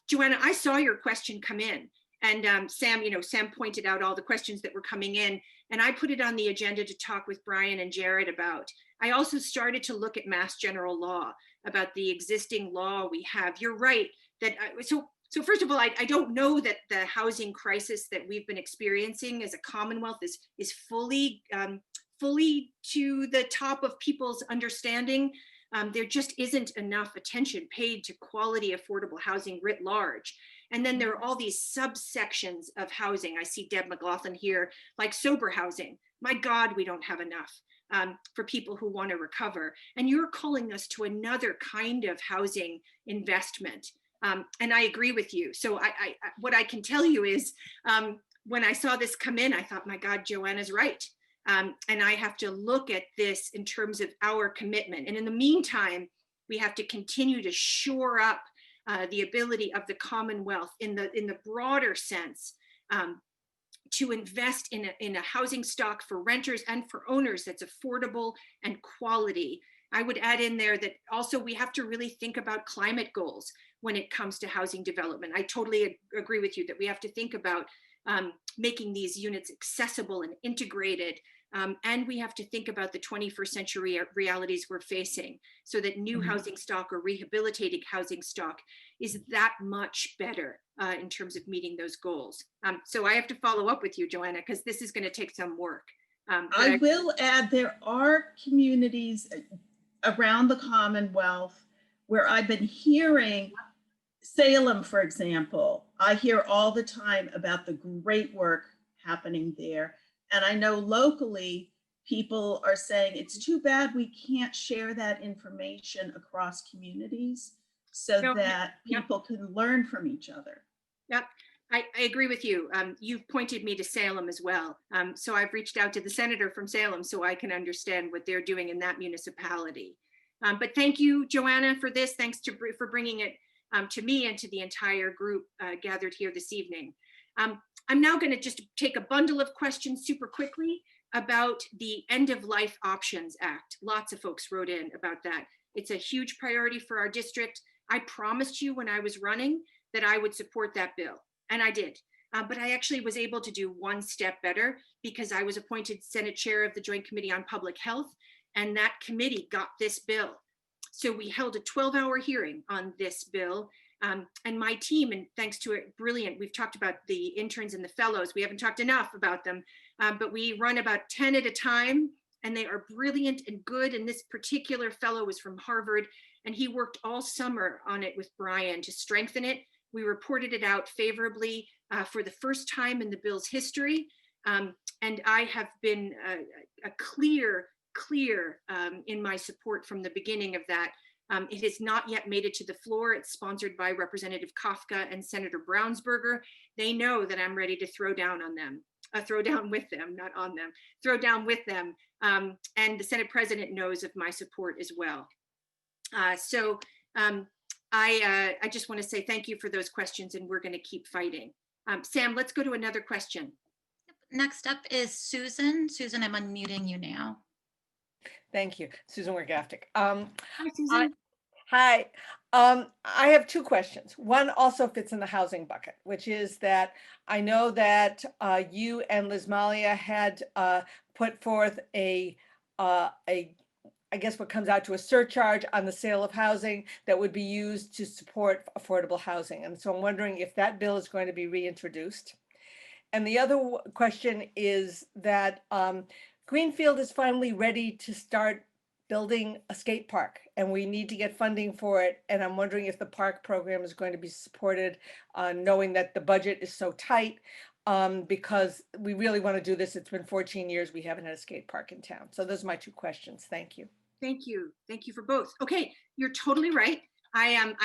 Joanna, I saw your question come in. And Sam, Sam pointed out all the questions that were coming in, and I put it on the agenda to talk with Brian and Jared about. I also started to look at Mass General Law, about the existing law we have. You're right that, so first of all, I don't know that the housing crisis that we've been experiencing as a Commonwealth is fully to the top of people's understanding. There just isn't enough attention paid to quality affordable housing writ large. And then there are all these subsections of housing. I see Deb McLaughlin here, like sober housing. My God, we don't have enough for people who want to recover. And you're calling us to another kind of housing investment. And I agree with you. So what I can tell you is when I saw this come in, I thought, my God, Joanna's right. And I have to look at this in terms of our commitment. And in the meantime, we have to continue to shore up the ability of the Commonwealth in the broader sense to invest in a housing stock for renters and for owners that's affordable and quality. I would add in there that also we have to really think about climate goals when it comes to housing development. I totally agree with you that we have to think about making these units accessible and integrated. And we have to think about the 21st century realities we're facing so that new housing stock or rehabilitated housing stock is that much better in terms of meeting those goals. So I have to follow up with you, Joanna, because this is going to take some work. I will add, there are communities around the Commonwealth where I've been hearing, Salem, for example, I hear all the time about the great work happening there. And I know locally, people are saying it's too bad we can't share that information across communities so that people can learn from each other. Yep, I agree with you. You've pointed me to Salem as well. So I've reached out to the senator from Salem so I can understand what they're doing in that municipality. But thank you, Joanna, for this. Thanks for bringing it to me and to the entire group gathered here this evening. I'm now going to just take a bundle of questions super quickly about the End of Life Options Act. Lots of folks wrote in about that. It's a huge priority for our district. I promised you when I was running that I would support that bill, and I did. But I actually was able to do one step better because I was appointed Senate Chair of the Joint Committee on Public Health, and that committee got this bill. So we held a 12-hour hearing on this bill. And my team, and thanks to it, brilliant. We've talked about the interns and the fellows. We haven't talked enough about them, but we run about 10 at a time, and they are brilliant and good. And this particular fellow was from Harvard, and he worked all summer on it with Brian to strengthen it. We reported it out favorably for the first time in the bill's history. And I have been a clear in my support from the beginning of that. It has not yet made it to the floor. It's sponsored by Representative Kafka and Senator Brownsberger. They know that I'm ready to throw down on them, throw down with them, not on them, throw down with them. And the Senate President knows of my support as well. So I just want to say thank you for those questions, and we're going to keep fighting. Sam, let's go to another question. Next up is Susan. Susan, I'm unmuting you now. Thank you, Susan Wergaftig. Hi, Susan. Hi. I have two questions. One also fits in the housing bucket, which is that I know that you and Liz Malia had put forth I guess what comes out to a surcharge on the sale of housing that would be used to support affordable housing. And so I'm wondering if that bill is going to be reintroduced. And the other question is that Greenfield is finally ready to start building a skate park, and we need to get funding for it. And I'm wondering if the park program is going to be supported, knowing that the budget is so tight, because we really want to do this. It's been 14 years we haven't had a skate park in town. So those are my two questions. Thank you. Thank you. Thank you for both. Okay, you're totally right. I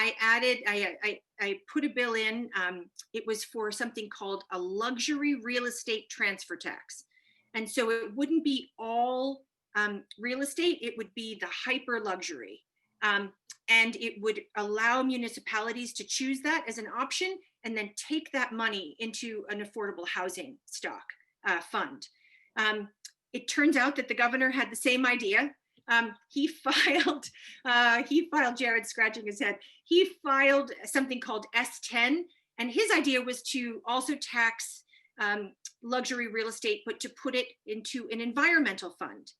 put a bill in. It was for something called a luxury real estate transfer tax. And so it wouldn't be all real estate, it would be the hyper luxury. And it would allow municipalities to choose that as an option. and then take that money into an affordable housing stock fund. It turns out that the governor had the same idea. He filed, Jared's scratching his head, he filed something called S10, and his idea was to also tax luxury real estate, but to put it into an environmental fund.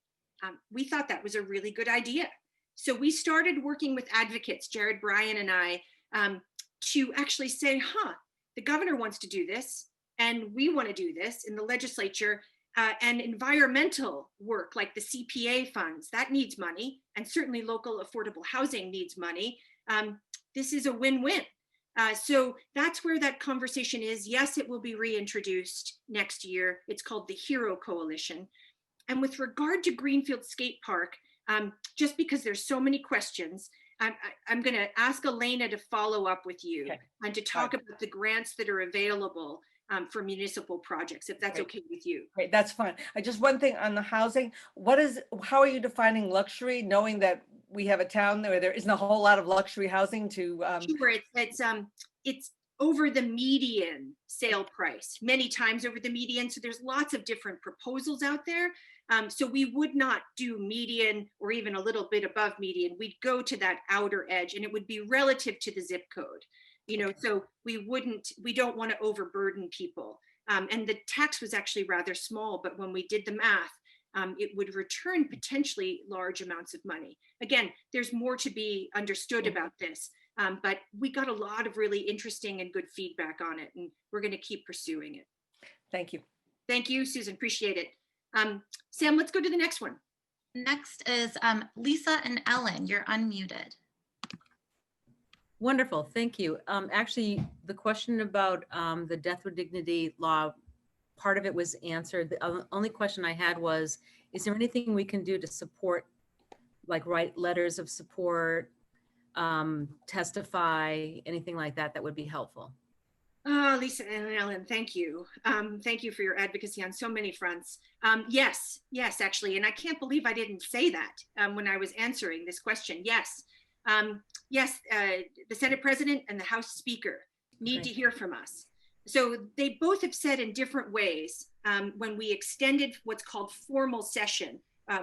We thought that was a really good idea. So we started working with advocates, Jared, Brian, and I, to actually say, the governor wants to do this, and we want to do this in the legislature. And environmental work like the CPA funds, that needs money, and certainly local affordable housing needs money. This is a win-win. So that's where that conversation is. Yes, it will be reintroduced next year. It's called the HERO Coalition. And with regard to Greenfield Skate Park, just because there's so many questions, I'm going to ask Elena to follow up with you and to talk about the grants that are available for municipal projects, if that's okay with you. Great, that's fine. Just one thing on the housing, how are you defining luxury, knowing that we have a town where there isn't a whole lot of luxury housing to? Sure, it's over the median sale price, many times over the median. So there's lots of different proposals out there. So we would not do median or even a little bit above median. We'd go to that outer edge, and it would be relative to the zip code. So we don't want to overburden people. And the tax was actually rather small, but when we did the math, it would return potentially large amounts of money. Again, there's more to be understood about this, but we got a lot of really interesting and good feedback on it, and we're going to keep pursuing it. Thank you. Thank you, Susan, appreciate it. Sam, let's go to the next one. Next is Lisa and Ellen, you're unmuted. Wonderful, thank you. Actually, the question about the death with dignity law, part of it was answered. The only question I had was, is there anything we can do to support, like write letters of support, testify, anything like that, that would be helpful? Lisa and Ellen, thank you. Thank you for your advocacy on so many fronts. Yes, actually, and I can't believe I didn't say that when I was answering this question. Yes. The Senate President and the House Speaker need to hear from us. So they both have said in different ways when we extended what's called formal session.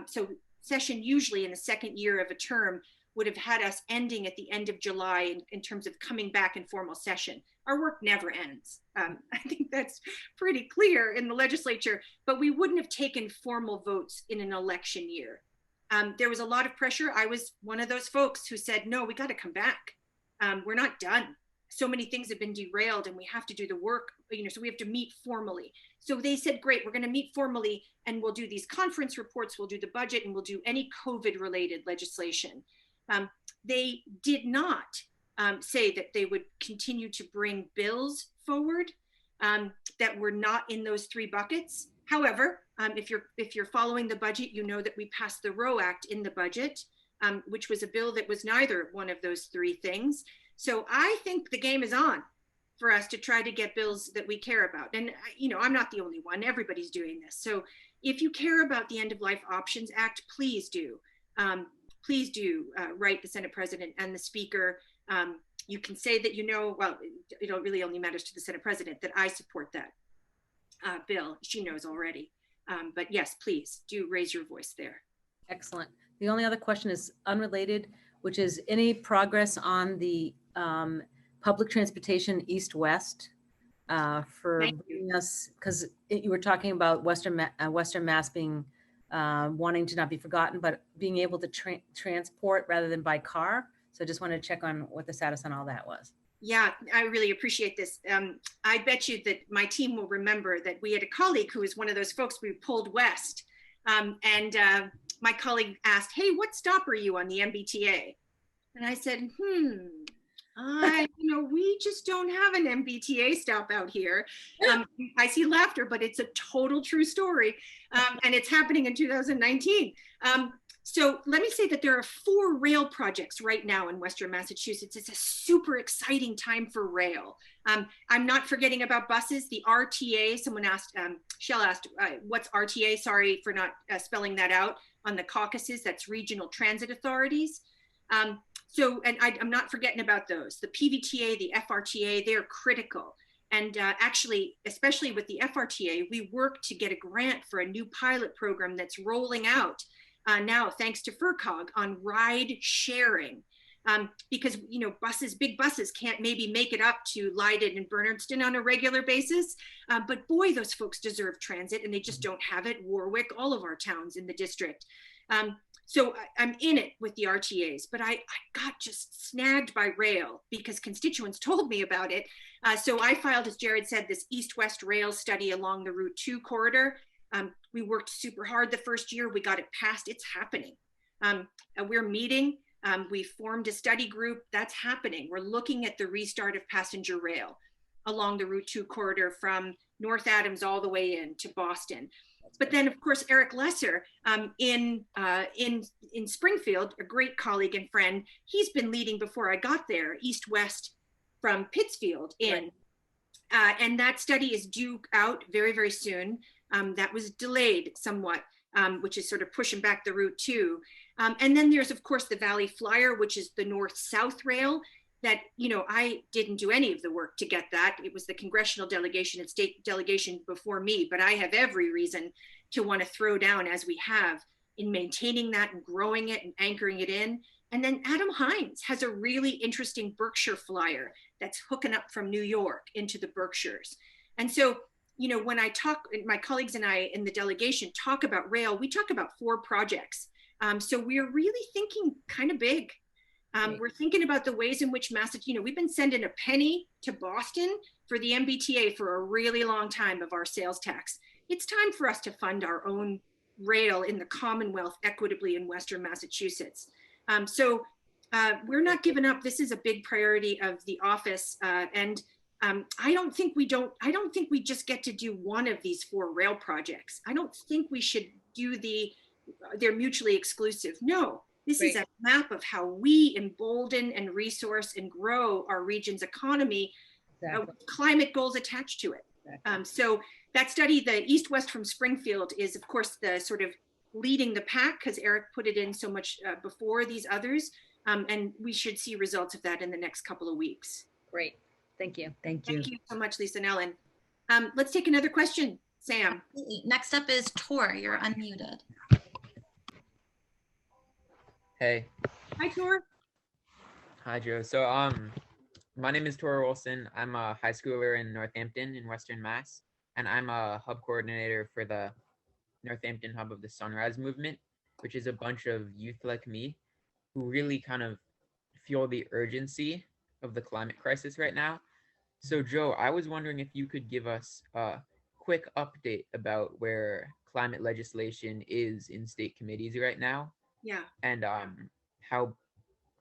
So session usually in the second year of a term would have had us ending at the end of July in terms of coming back in formal session. Our work never ends. I think that's pretty clear in the legislature, but we wouldn't have taken formal votes in an election year. There was a lot of pressure. I was one of those folks who said, no, we got to come back. We're not done. So many things have been derailed and we have to do the work, so we have to meet formally. So they said, great, we're going to meet formally and we'll do these conference reports, we'll do the budget, and we'll do any COVID related legislation. They did not say that they would continue to bring bills forward that were not in those three buckets. However, if you're following the budget, you know that we passed the Roe Act in the budget, which was a bill that was neither one of those three things. So I think the game is on for us to try to get bills that we care about. And I'm not the only one, everybody's doing this. So if you care about the End of Life Options Act, please do. Please do write the Senate President and the Speaker. You can say that well, it really only matters to the Senate President that I support that bill. She knows already. But yes, please do raise your voice there. Excellent. The only other question is unrelated, which is any progress on the public transportation east-west for bringing us, because you were talking about Western Mass being wanting to not be forgotten, but being able to transport rather than by car. So I just wanted to check on what the status on all that was. Yeah, I really appreciate this. I bet you that my team will remember that we had a colleague who was one of those folks we pulled west. And my colleague asked, hey, what stop are you on the MBTA? And I said, we just don't have an MBTA stop out here. I see laughter, but it's a total true story. And it's happening in 2019. So let me say that there are 4 rail projects right now in Western Massachusetts. It's a super exciting time for rail. I'm not forgetting about buses, the RTA. Someone asked, Shell asked, what's RTA? Sorry for not spelling that out. On the caucuses, that's Regional Transit Authorities. So, and I'm not forgetting about those. The PVTA, the FRTA, they're critical. And actually, especially with the FRTA, we worked to get a grant for a new pilot program that's rolling out now, thanks to FERCOG, on ride sharing. Because, you know, big buses can't maybe make it up to Leiden and Bernardston on a regular basis. But boy, those folks deserve transit, and they just don't have it. Warwick, all of our towns in the district. So I'm in it with the RTAs, but I got just snagged by rail because constituents told me about it. So I filed, as Jared said, this east-west rail study along the Route 2 corridor. We worked super hard the first year. We got it passed. It's happening. We're meeting. We formed a study group. That's happening. We're looking at the restart of passenger rail along the Route 2 corridor from North Adams all the way in to Boston. But then, of course, Eric Lesser in Springfield, a great point and friend, he's been leading before I got there, east-west from Pittsfield in. Right. And that study is due out very, very soon. That was delayed somewhat, which is sort of pushing back the Route 2. And then there's, of course, the Valley Flyer, which is the north-south rail that, you know, I didn't do any of the work to get that. It was the congressional delegation and state delegation before me, but I have every reason to want to throw down, as we have, in maintaining that and growing it and anchoring it in. And then Adam Hines has a really interesting Berkshire Flyer that's hooking up from New York into the Berkshires. And so, you know, when I talk, my colleagues and I in the delegation talk about rail, we talk about 4 projects. So we're really thinking kind of big. We're thinking about the ways in which Massachusetts, you know, we've been sending a penny to Boston for the MBTA for a really long time of our sales tax. It's time for us to fund our own rail in the Commonwealth equitably in Western Massachusetts. So we're not giving up. This is a big priority of the office. And I don't think we just get to do one of these 4 rail projects. I don't think we should do they're mutually exclusive. No. This is a map of how we embolden and resource and grow our region's economy, with climate goals attached to it. So that study, the East-West from Springfield, is of course the sort of leading the pack because Eric put it in so much before these others. And we should see results of that in the next couple of weeks. Great. Thank you. Thank you so much, Lisa and Ellen. Let's take another question, Sam. Next up is Tor. You're unmuted. Hey. Hi, Tor. Hi, Joe. So, my name is Tor Olson. I'm a high schooler in Northampton in Western Mass, and I'm a hub coordinator for the Northampton hub of the Sunrise Movement, which is a bunch of youth like me who really kind of feel the urgency of the climate crisis right now. So, Joe, I was wondering if you could give us a quick update about where climate legislation is in state committees right now. Yeah. And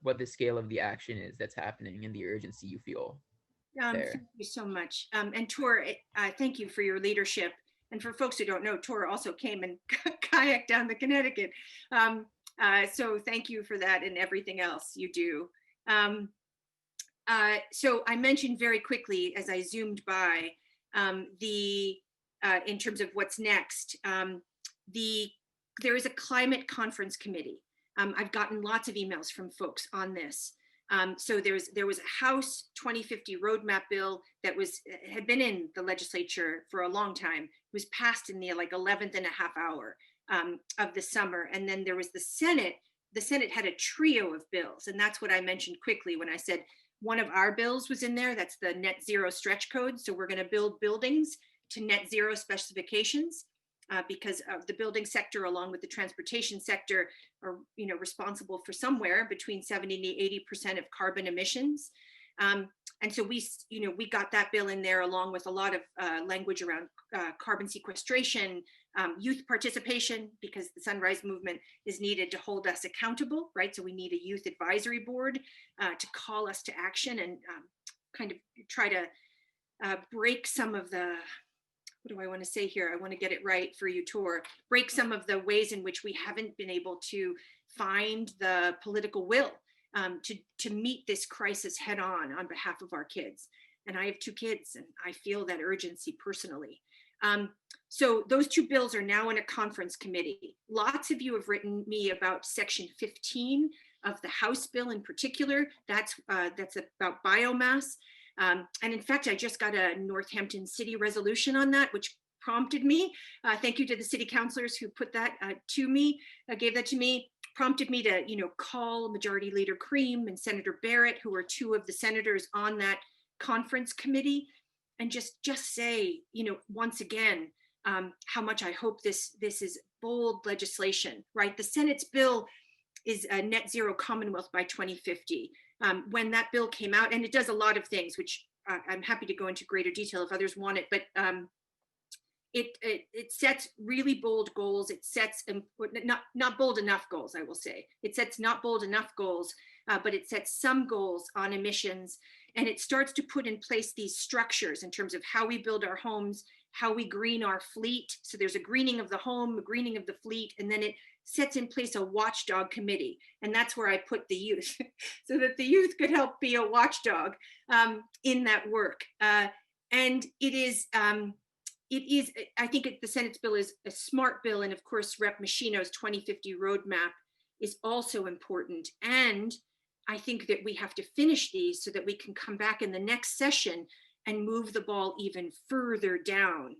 what the scale of the action is that's happening and the urgency you feel there. Thank you so much. And Tor, thank you for your leadership. And for folks who don't know, Tor also came and kayaked down the Connecticut. So thank you for that and everything else you do. So I mentioned very quickly as I zoomed by in terms of what's next, there is a climate conference committee. I've gotten lots of emails from folks on this. So there was a House 2050 roadmap bill that had been in the legislature for a long time. It was passed in the 11th and a half hour of the summer. And then there was the Senate. The Senate had a trio of bills. And that's what I mentioned quickly when I said one of our bills was in there. That's the net zero stretch code. So we're going to build buildings to net zero specifications. Because of the building sector, along with the transportation sector, are responsible for somewhere between 70 and 80% of carbon emissions. And so we got that bill in there along with a lot of language around carbon sequestration, youth participation, because the Sunrise Movement is needed to hold us accountable, right? So we need a youth advisory board to call us to action and kind of try to break some of the, what do I want to say here? I want to get it right for you, Tor. Break some of the ways in which we haven't been able to find the political will to meet this crisis head on behalf of our kids. And I have 2 kids and I feel that urgency personally. So those 2 bills are now in a conference committee. Lots of you have written me about section 15 of the House bill in particular. That's about biomass. And in fact, I just got a Northampton City resolution on that, which prompted me. Thank you to the city councilors who put that to me, gave that to me, prompted me to, call Majority Leader Cream and Senator Barrett, who are two of the senators on that conference committee, and just say, once again, how much I hope this is bold legislation, right? The Senate's bill is a net zero Commonwealth by 2050. When that bill came out, and it does a lot of things, which I'm happy to go into greater detail if others want it, but it sets really bold goals. It sets not bold enough goals, I will say. It sets not bold enough goals, but it sets some goals on emissions, and it starts to put in place these structures in terms of how we build our homes, how we green our fleet. So there's a greening of the home, a greening of the fleet, and then it sets in place a watchdog committee. And that's where I put the youth so that the youth could help be a watchdog in that work. And it is, I think the Senate's bill is a smart bill. And of course, Rep. Machino's 2050 roadmap is also important. And I think that we have to finish these so that we can come back in the next session and move the ball even further down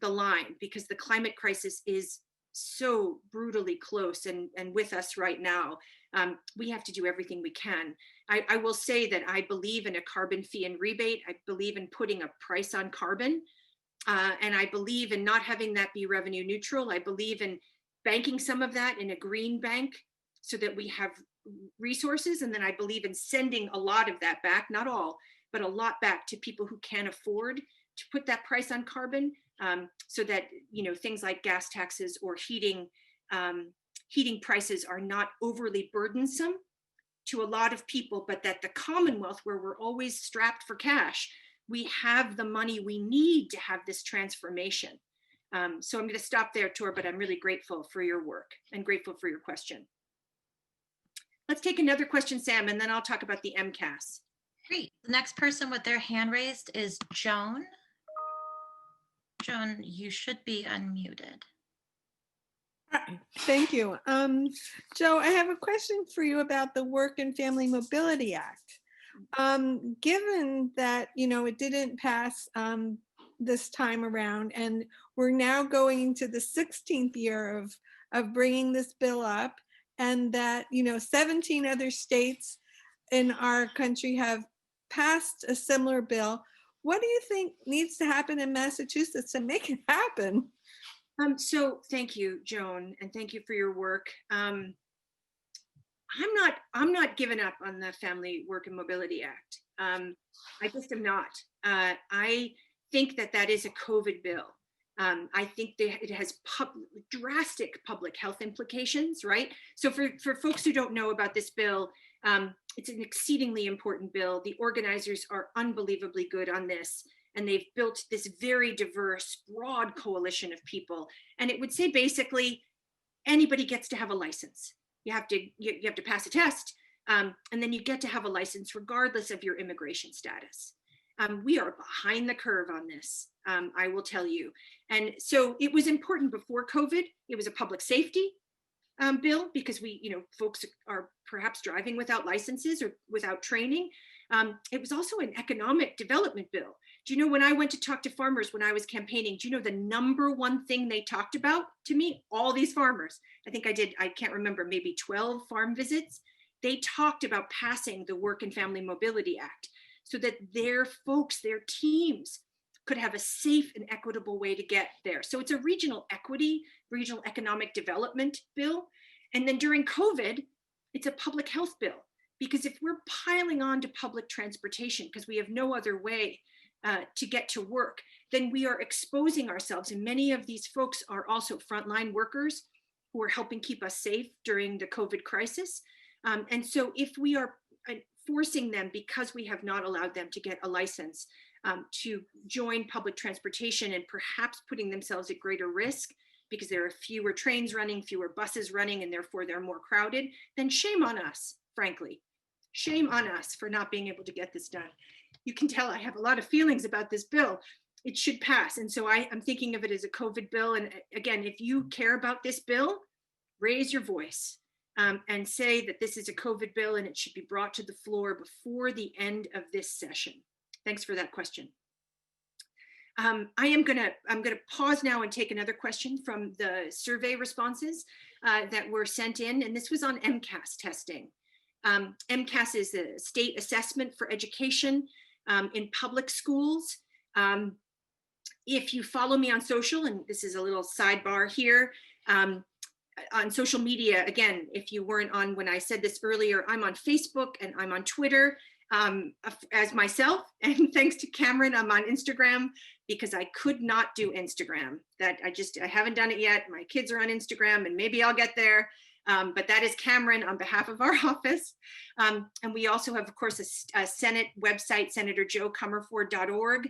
the line, because the climate crisis is so brutally close and with us right now. We have to do everything we can. I will say that I believe in a carbon fee and rebate. I believe in putting a price on carbon. And I believe in not having that be revenue neutral. I believe in banking some of that in a green bank so that we have resources. And then I believe in sending a lot of that back, not all, but a lot back to people who can't afford to put that price on carbon, so that things like gas taxes or heating prices are not overly burdensome to a lot of people, but that the Commonwealth, where we're always strapped for cash, we have the money we need to have this transformation. So I'm going to stop there, Tor, but I'm really grateful for your work and grateful for your question. Let's take another question, Sam, and then I'll talk about the MCAS. Great. The next person with their hand raised is Joan. Joan, you should be unmuted. Hi, thank you. Joe, I have a question for you about the Work and Family Mobility Act. Given that, it didn't pass this time around, and we're now going into the 16th year of bringing this bill up, and that, 17 other states in our country have passed a similar bill, what do you think needs to happen in Massachusetts to make it happen? So thank you, Joan, and thank you for your work. I'm not giving up on the Family Work and Mobility Act. I just am not. I think that is a COVID bill. I think that it has drastic public health implications, right? So for folks who don't know about this bill, it's an exceedingly important bill. The organizers are unbelievably good on this, and they've built this very diverse, broad coalition of people. And it would say basically anybody gets to have a license. You have to pass a test, and then you get to have a license regardless of your immigration status. We are behind the curve on this, I will tell you. And so it was important before COVID. It was a public safety bill because folks are perhaps driving without licenses or without training. It was also an economic development bill. Do you know, when I went to talk to farmers when I was campaigning, do you know the number one thing they talked about to me? All these farmers, I can't remember, maybe 12 farm visits. They talked about passing the Work and Family Mobility Act so that their folks, their teams, could have a safe and equitable way to get there. So it's a regional equity, regional economic development bill. And then during COVID, it's a public health bill, because if we're piling on to public transportation because we have no other way to get to work, then we are exposing ourselves. And many of these folks are also frontline workers who are helping keep us safe during the COVID crisis. And so if we are forcing them, because we have not allowed them to get a license, to join public transportation, and perhaps putting themselves at greater risk because there are fewer trains running, fewer buses running, and therefore they're more crowded, then shame on us, frankly. Shame on us for not being able to get this done. You can tell I have a lot of feelings about this bill. It should pass. And so I'm thinking of it as a COVID bill. And again, if you care about this bill, raise your voice. and say that this is a COVID bill and it should be brought to the floor before the end of this session? Thanks for that question. I'm gonna pause now and take another question from the survey responses that were sent in, and this was on MCAS testing. MCAS is a state assessment for education in public schools. If you follow me on social, and this is a little sidebar here, on social media, again, if you weren't on when I said this earlier, I'm on Facebook and I'm on Twitter as myself, and thanks to Cameron, I'm on Instagram because I could not do Instagram. I haven't done it yet. My kids are on Instagram and maybe I'll get there. But that is Cameron on behalf of our office. And we also have, of course, a Senate website, senatorjocomerford.org.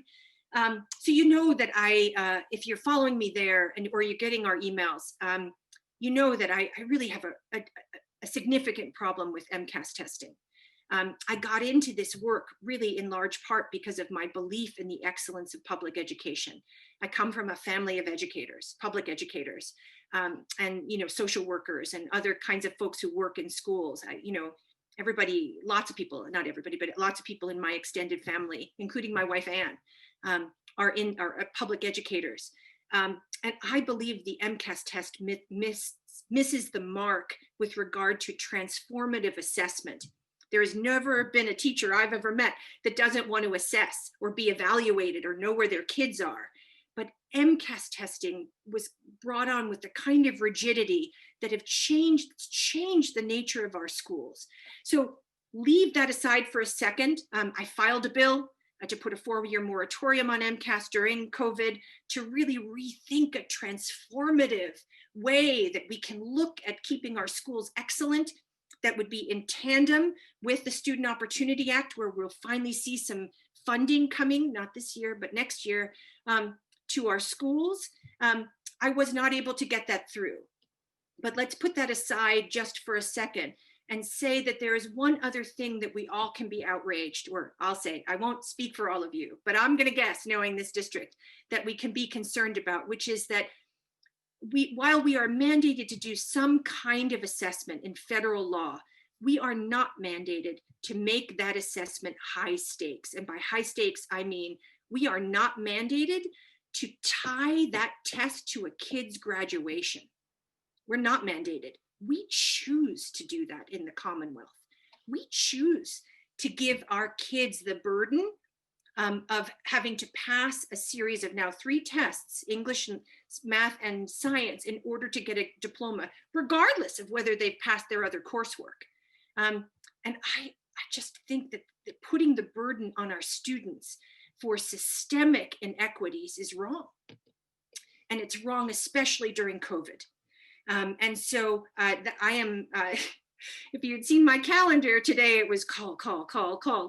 So you know that if you're following me there or you're getting our emails, you know that I really have a significant problem with MCAS testing. I got into this work really in large part because of my belief in the excellence of public education. I come from a family of educators, public educators, and social workers and other kinds of folks who work in schools. Everybody, lots of people, not everybody, but lots of people in my extended family, including my wife Anne, are public educators. And I believe the MCAS test misses the mark with regard to transformative assessment. There has never been a teacher I've ever met that doesn't want to assess or be evaluated or know where their kids are. But MCAS testing was brought on with the kind of rigidity that have changed the nature of our schools. So leave that aside for a second. I filed a bill to put a 4-year moratorium on MCAS during COVID to really rethink a transformative way that we can look at keeping our schools excellent, that would be in tandem with the Student Opportunity Act, where we'll finally see some funding coming, not this year, but next year, to our schools. I was not able to get that through. But let's put that aside just for a second and say that there is one other thing that we all can be outraged, or I'll say, I won't speak for all of you, but I'm gonna guess, knowing this district, that we can be concerned about, which is that while we are mandated to do some kind of assessment in federal law, we are not mandated to make that assessment high stakes. And by high stakes, I mean, we are not mandated to tie that test to a kid's graduation. We're not mandated. We choose to do that in the Commonwealth. We choose to give our kids the burden of having to pass a series of now 3 tests, English, and math, and science, in order to get a diploma, regardless of whether they've passed their other coursework. And I just think that putting the burden on our students for systemic inequities is wrong. And it's wrong, especially during COVID. And so I am, if you had seen my calendar today, it was call,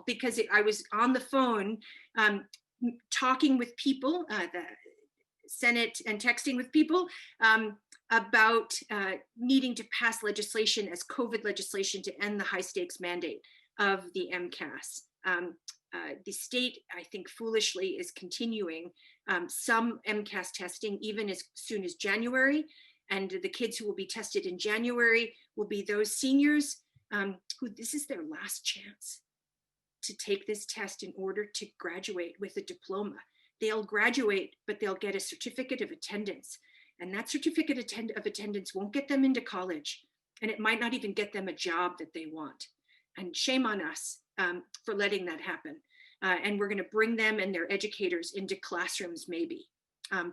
because I was on the phone talking with people, the Senate, and texting with people about needing to pass legislation as COVID legislation to end the high stakes mandate of the MCAS. The state, I think, foolishly is continuing some MCAS testing even as soon as January. And the kids who will be tested in January will be those seniors who this is their last chance to take this test in order to graduate with a diploma. They'll graduate, but they'll get a certificate of attendance. And that certificate of attendance won't get them into college. And it might not even get them a job that they want. And shame on us for letting that happen. And we're going to bring them and their educators into classrooms maybe.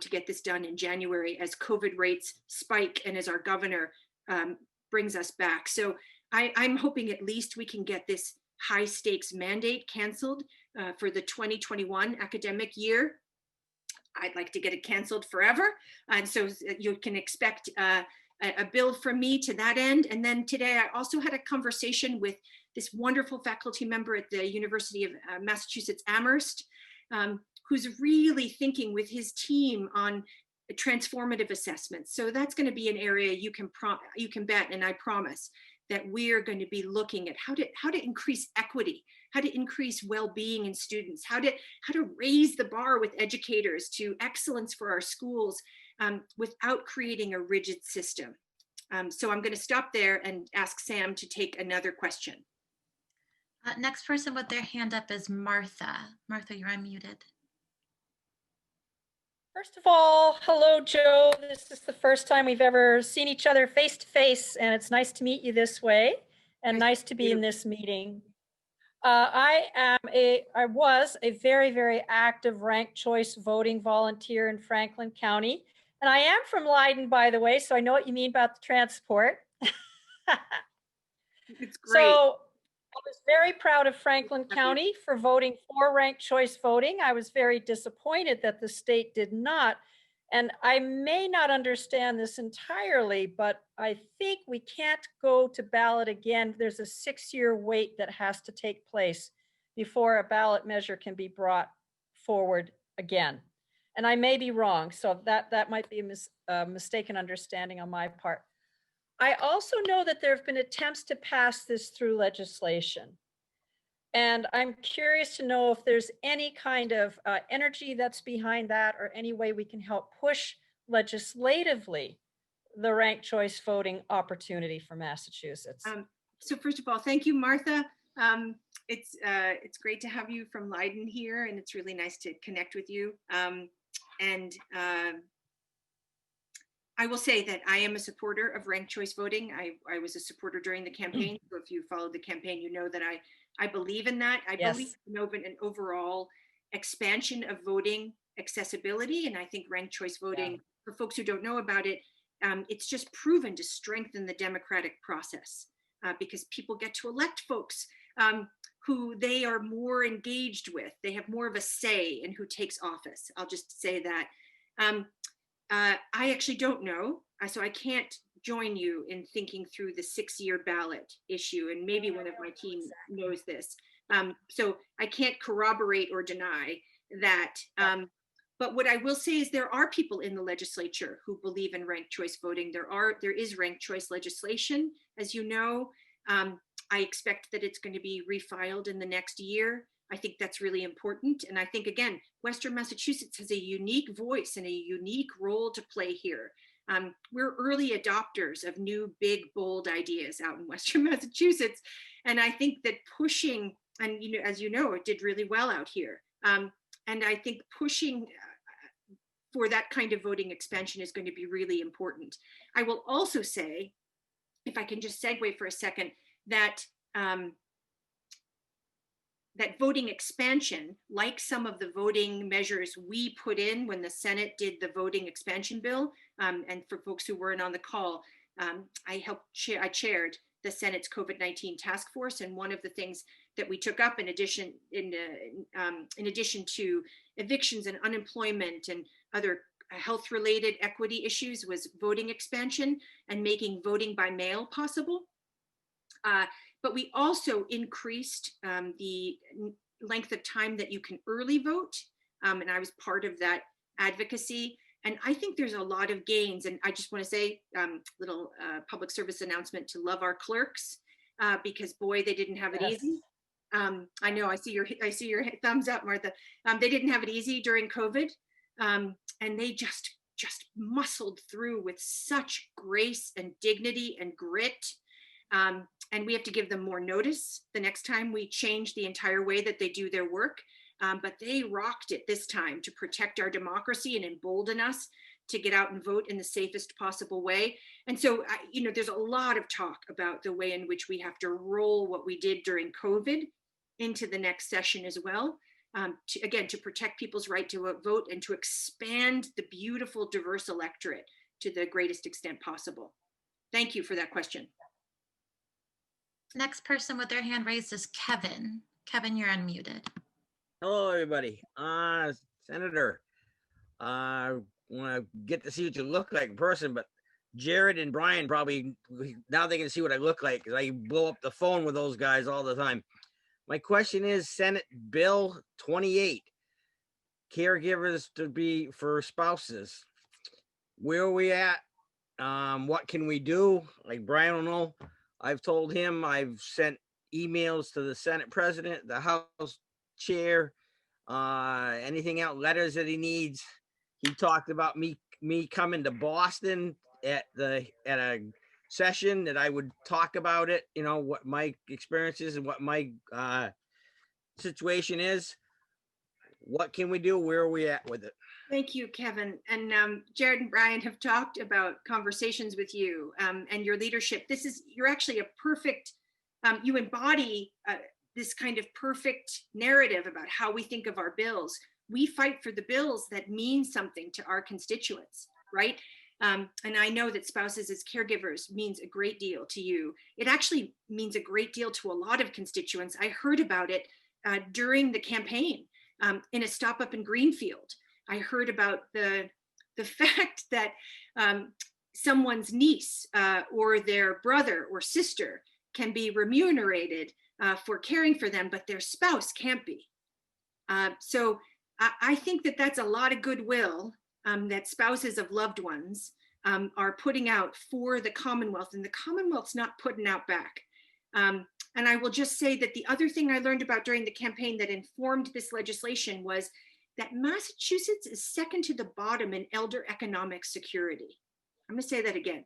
To get this done in January as COVID rates spike and as our governor brings us back. So I'm hoping at least we can get this high stakes mandate canceled for the 2021 academic year. I'd like to get it canceled forever. And so you can expect a bill from me to that end. And then today I also had a conversation with this wonderful faculty member at the University of Massachusetts Amherst, who's really thinking with his team on transformative assessments. So that's going to be an area you can bet, and I promise that we're going to be looking at how to increase equity, how to increase well-being in students, how to raise the bar with educators to excellence for our schools without creating a rigid system. So I'm going to stop there and ask Sam to take another question. Next person with their hand up is Martha. Martha, you're unmuted. First of all, hello, Joe. This is the first time we've ever seen each other face to face, and it's nice to meet you this way and nice to be in this meeting. I was a very, very active ranked choice voting volunteer in Franklin County. And I am from Leiden, by the way, so I know what you mean about the transport. It's great. So I was very proud of Franklin County for voting for ranked choice voting. I was very disappointed that the state did not. And I may not understand this entirely, but I think we can't go to ballot again. There's a 6-year wait that has to take place before a ballot measure can be brought forward again. And I may be wrong, so that might be a mistaken understanding on my part. I also know that there have been attempts to pass this through legislation. And I'm curious to know if there's any kind of energy that's behind that, or any way we can help push legislatively the ranked choice voting opportunity for Massachusetts. So first of all, thank you, Martha. It's great to have you from Leiden here, and it's really nice to connect with you. I will say that I am a supporter of ranked choice voting. I was a supporter during the campaign. So if you followed the campaign, you know that I believe in that. I believe in an overall expansion of voting accessibility. And I think ranked choice voting, for folks who don't know about it, it's just proven to strengthen the democratic process because people get to elect folks who they are more engaged with. They have more of a say in who takes office. I'll just say that. I actually don't know, so I can't join you in thinking through the 6-year ballot issue, and maybe one of my team knows this. So I can't corroborate or deny that. But what I will say is there are people in the legislature who believe in ranked choice voting. There is ranked choice legislation, as you know. I expect that it's going to be refiled in the next year. I think that's really important. And I think, again, Western Massachusetts has a unique voice and a unique role to play here. We're early adopters of new, big, bold ideas out in Western Massachusetts. And I think that pushing, and as you know, it did really well out here. And I think pushing for that kind of voting expansion is going to be really important. I will also say, if I can just segue for a second, that that voting expansion, like some of the voting measures we put in when the Senate did the voting expansion bill, and for folks who weren't on the call, I chaired the Senate's COVID-19 task force, and one of the things that we took up in addition to evictions and unemployment and other health-related equity issues was voting expansion and making voting by mail possible. But we also increased the length of time that you can early vote. And I was part of that advocacy. And I think there's a lot of gains. And I just want to say little public service announcement to love our clerks, because boy, they didn't have it easy. I know, I see your thumbs up, Martha. They didn't have it easy during COVID. And they just muscled through with such grace and dignity and grit. And we have to give them more notice the next time we change the entire way that they do their work. But they rocked it this time to protect our democracy and embolden us to get out and vote in the safest possible way. And so, there's a lot of talk about the way in which we have to roll what we did during COVID into the next session as well. To protect people's right to vote and to expand the beautiful, diverse electorate to the greatest extent possible. Thank you for that question. Next person with their hand raised is Kevin. Kevin, you're unmuted. Hello, everybody. Senator, I want to get to see what you look like in person, but Jared and Brian probably, now they can see what I look like because I blow up the phone with those guys all the time. My question is Senate Bill 28, caregivers to be for spouses. Where are we at? What can we do? Like Brian will know. I've told him, I've sent emails to the Senate president, the House chair, anything out, letters that he needs. He talked about me coming to Boston at a session that I would talk about it, you know, what my experiences and what my situation is. What can we do? Where are we at with it? Thank you, Kevin. And Jared and Brian have talked about conversations with you and your leadership. You're actually a perfect, you embody this kind of perfect narrative about how we think of our bills. We fight for the bills that mean something to our constituents, right? And I know that spouses as caregivers means a great deal to you. It actually means a great deal to a lot of constituents. I heard about it during the campaign in a stop up in Greenfield. I heard about the fact that someone's niece or their brother or sister can be remunerated for caring for them, but their spouse can't be. So I think that that's a lot of goodwill that spouses of loved ones are putting out for the Commonwealth, and the Commonwealth's not putting out back. And I will just say that the other thing I learned about during the campaign that informed this legislation was that Massachusetts is second to the bottom in elder economic security. I'm going to say that again.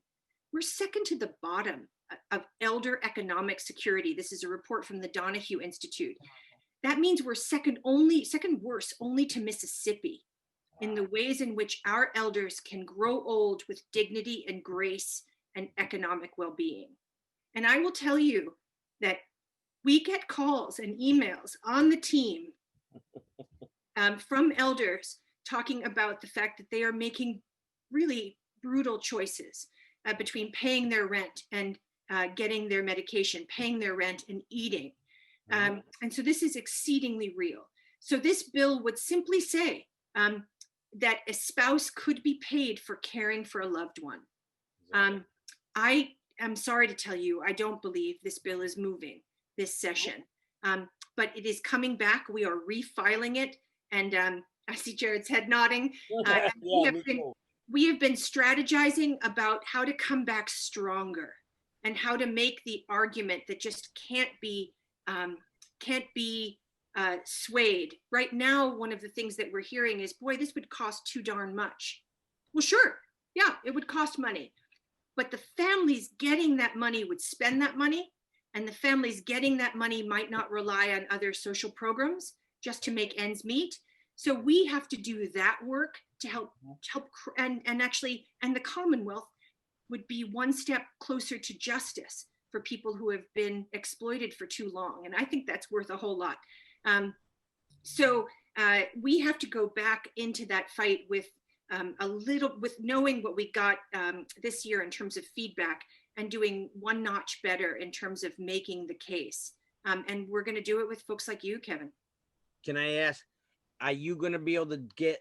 We're second to the bottom of elder economic security. This is a report from the Donahue Institute. That means we're second worst only to Mississippi in the ways in which our elders can grow old with dignity and grace and economic well-being. And I will tell you that we get calls and emails on the team from elders talking about the fact that they are making really brutal choices between paying their rent and getting their medication, paying their rent and eating. And so this is exceedingly real. So this bill would simply say that a spouse could be paid for caring for a loved one. I am sorry to tell you, I don't believe this bill is moving this session, but it is coming back. We are refiling it. And I see Jared's head nodding. We have been strategizing about how to come back stronger and how to make the argument that just can't be swayed. Right now, one of the things that we're hearing is, boy, this would cost too darn much. Well, sure, yeah, it would cost money. But the families getting that money would spend that money, and the families getting that money might not rely on other social programs just to make ends meet. So we have to do that work to help and the Commonwealth would be one step closer to justice for people who have been exploited for too long. And I think that's worth a whole lot. So we have to go back into that fight with knowing what we got this year in terms of feedback and doing one notch better in terms of making the case. And we're going to do it with folks like you, Kevin. Can I ask, are you going to be able to get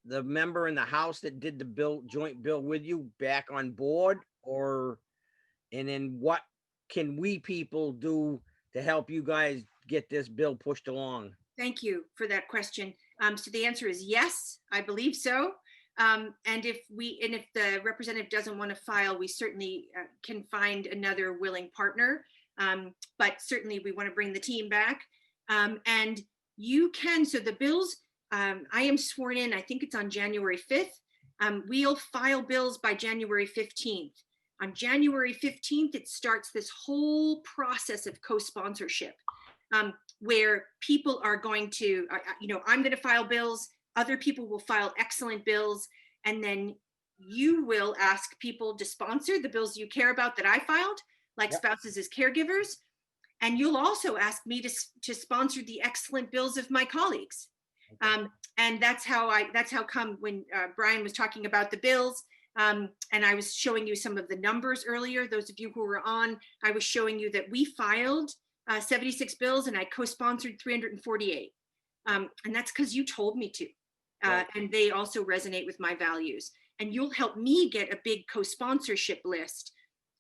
the member in the House that did the joint bill with you back on board, and then what can we people do to help you guys get this bill pushed along? Thank you for that question. So the answer is yes, I believe so. And if the representative doesn't want to file, we certainly can find another willing partner. But certainly we want to bring the team back. And you can, so the bills, I am sworn in, I think it's on January 5th. We'll file bills by January 15th. On January 15th, it starts this whole process of co-sponsorship where people are going to, I'm going to file bills, other people will file excellent bills, and then you will ask people to sponsor the bills you care about that I filed, like spouses as caregivers. And you'll also ask me to sponsor the excellent bills of my colleagues. And that's how come when Brian was talking about the bills, and I was showing you some of the numbers earlier, those of you who were on, I was showing you that we filed 76 bills and I co-sponsored 348. And that's because you told me to. And they also resonate with my values. And you'll help me get a big co-sponsorship list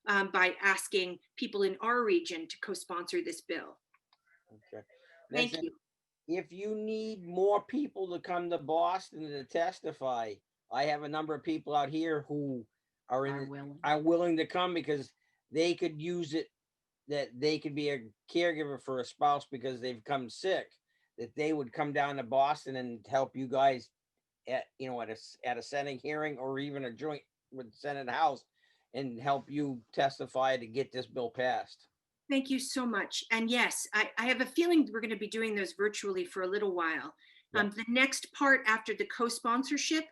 by asking people in our region to co-sponsor this bill. Okay. Thank you. If you need more people to come to Boston to testify, I have a number of people out here who are willing to come because they could use it, that they could be a caregiver for a spouse because they've come sick, that they would come down to Boston and help you guys at a Senate hearing or even a joint with Senate House and help you testify to get this bill passed. Thank you so much. And yes, I have a feeling we're going to be doing those virtually for a little while. The next part after the co-sponsorship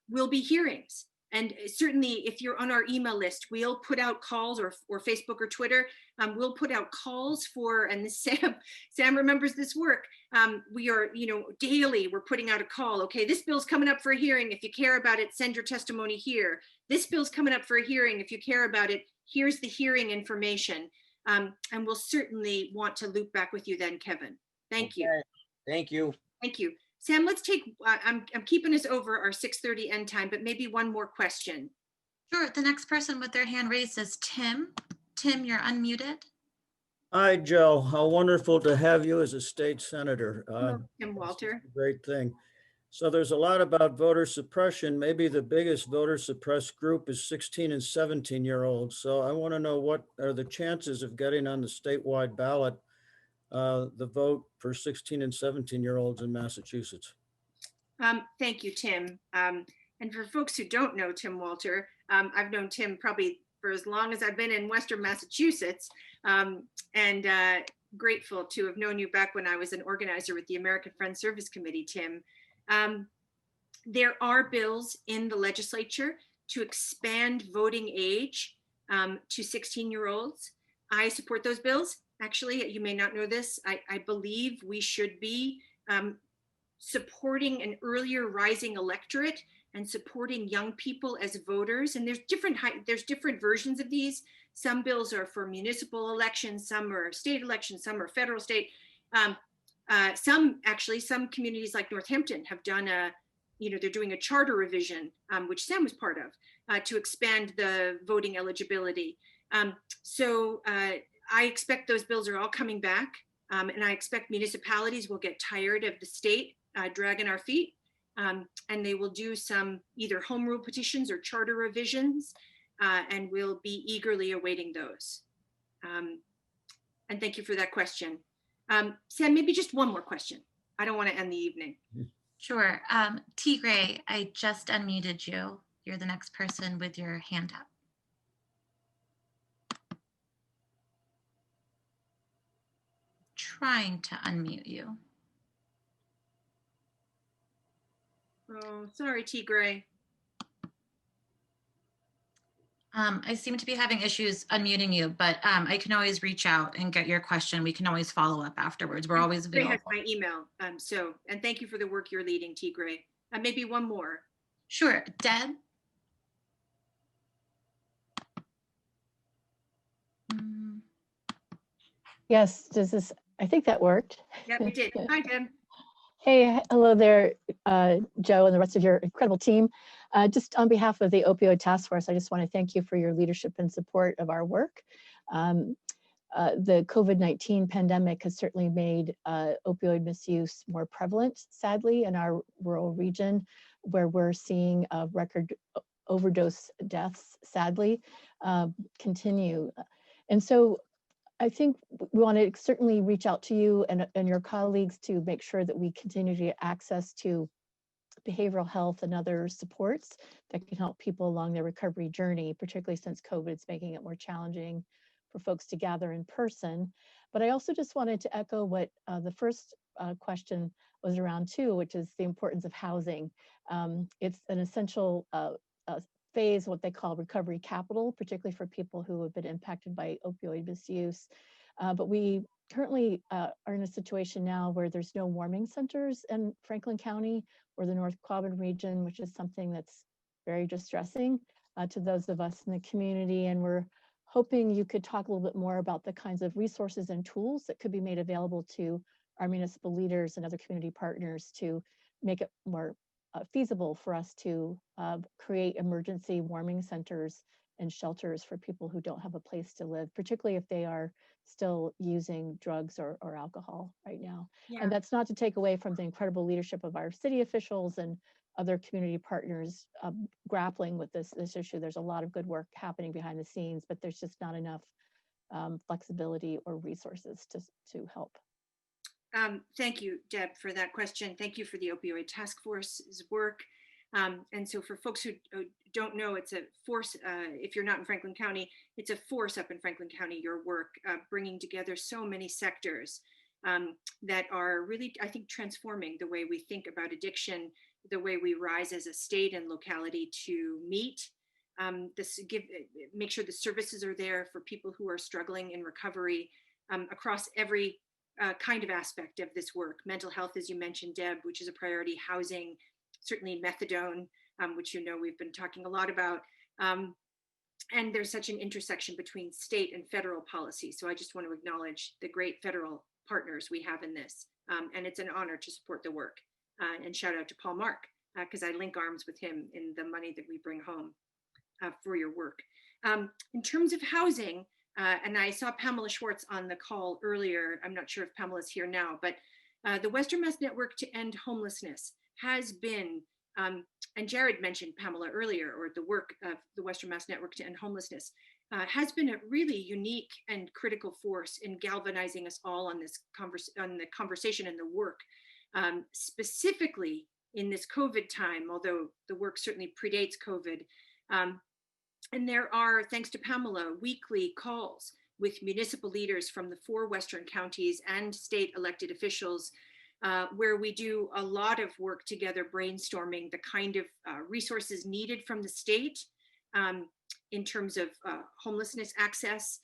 will be hearings. And certainly if you're on our email list, we'll put out calls, or Facebook or Twitter, we'll put out calls for, and Sam remembers this work. We are, daily we're putting out a call. Okay, this bill's coming up for a hearing. If you care about it, send your testimony here. This bill's coming up for a hearing. If you care about it, here's the hearing information. And we'll certainly want to loop back with you then, Kevin. Thank you. Thank you. Thank you. Sam, let's take, I'm keeping us over our 6:30 end time, but maybe one more question. Sure. The next person with their hand raised is Tim. Tim, you're unmuted. Hi, Joe. How wonderful to have you as a state senator. Tim Walter. Great thing. So there's a lot about voter suppression. Maybe the biggest voter suppressed group is 16 and 17-year-olds. So I want to know, what are the chances of getting on the statewide ballot the vote for 16 and 17-year-olds in Massachusetts? Thank you, Tim. And for folks who don't know Tim Walter, I've known Tim probably for as long as I've been in Western Massachusetts, and grateful to have known you back when I was an organizer with the American Friends Service Committee, Tim. There are bills in the legislature to expand voting age to 16-year-olds. I support those bills. Actually, you may not know this. I believe we should be supporting an earlier rising electorate and supporting young people as voters. And there's different versions of these. Some bills are for municipal elections, some are state elections, some are federal, state. Some communities like Northampton have done they're doing a charter revision, which Sam was part of, to expand the voting eligibility. So I expect those bills are all coming back, and I expect municipalities will get tired of the state dragging our feet, and they will do some either home rule petitions or charter revisions, and we'll be eagerly awaiting those. And thank you for that question. Sam, maybe just one more question. I don't want to end the evening. Sure. T. Gray, I just unmuted you. You're the next person with your hand up. Trying to unmute you. Oh, sorry, T. Gray. I seem to be having issues unmuting you, but I can always reach out and get your question. We can always follow up afterwards. We're always available. Has my email. And thank you for the work you're leading, T. Gray. Maybe one more. Sure, Deb. Yes, I think that worked. Yeah, we did. Hi, Deb. Hey, hello there, Joe and the rest of your incredible team. Just on behalf of the Opioid Task Force, I just want to thank you for your leadership and support of our work. The COVID-19 pandemic has certainly made opioid misuse more prevalent, sadly, in our rural region, where we're seeing record overdose deaths, sadly, continue. And so I think we want to certainly reach out to you and your colleagues to make sure that we continue to get access to behavioral health and other supports that can help people along their recovery journey, particularly since COVID is making it more challenging for folks to gather in person. But I also just wanted to echo what the first question was around too, which is the importance of housing. It's an essential phase, what they call recovery capital, particularly for people who have been impacted by opioid misuse. But we currently are in a situation now where there's no warming centers in Franklin County or the North Quabbin region, which is something that's very distressing to those of us in the community. And we're hoping you could talk a little bit more about the kinds of resources and tools that could be made available to our municipal leaders and other community partners to make it more feasible for us to create emergency warming centers and shelters for people who don't have a place to live, particularly if they are still using drugs or alcohol right now. Yeah. And that's not to take away from the incredible leadership of our city officials and other community partners grappling with this issue. There's a lot of good work happening behind the scenes, but there's just not enough flexibility or resources to help. Thank you, Deb, for that question. Thank you for the Opioid Task Force's work. And so for folks who don't know, it's a force, if you're not in Franklin County, it's a force up in Franklin County, your work, bringing together so many sectors that are really, I think, transforming the way we think about addiction, the way we rise as a state and locality to meet, make sure the services are there for people who are struggling in recovery across every kind of aspect of this work. Mental health, as you mentioned, Deb, which is a priority, housing, certainly methadone, which you know we've been talking a lot about. And there's such an intersection between state and federal policy. So I just want to acknowledge the great federal partners we have in this. And it's an honor to support the work. And shout out to Paul Mark, because I link arms with him in the money that we bring home for your work. In terms of housing, and I saw Pamela Schwartz on the call earlier. I'm not sure if Pamela's here now, but the Western Mass Network to End Homelessness has been, and Jared mentioned Pamela earlier, or the work of the Western Mass Network to End Homelessness, has been a really unique and critical force in galvanizing us all on this conversation and the work, specifically in this COVID time, although the work certainly predates COVID. And there are, thanks to Pamela, weekly calls with municipal leaders from the 4 Western counties and state elected officials, where we do a lot of work together, brainstorming the kind of resources needed from the state in terms of homelessness access,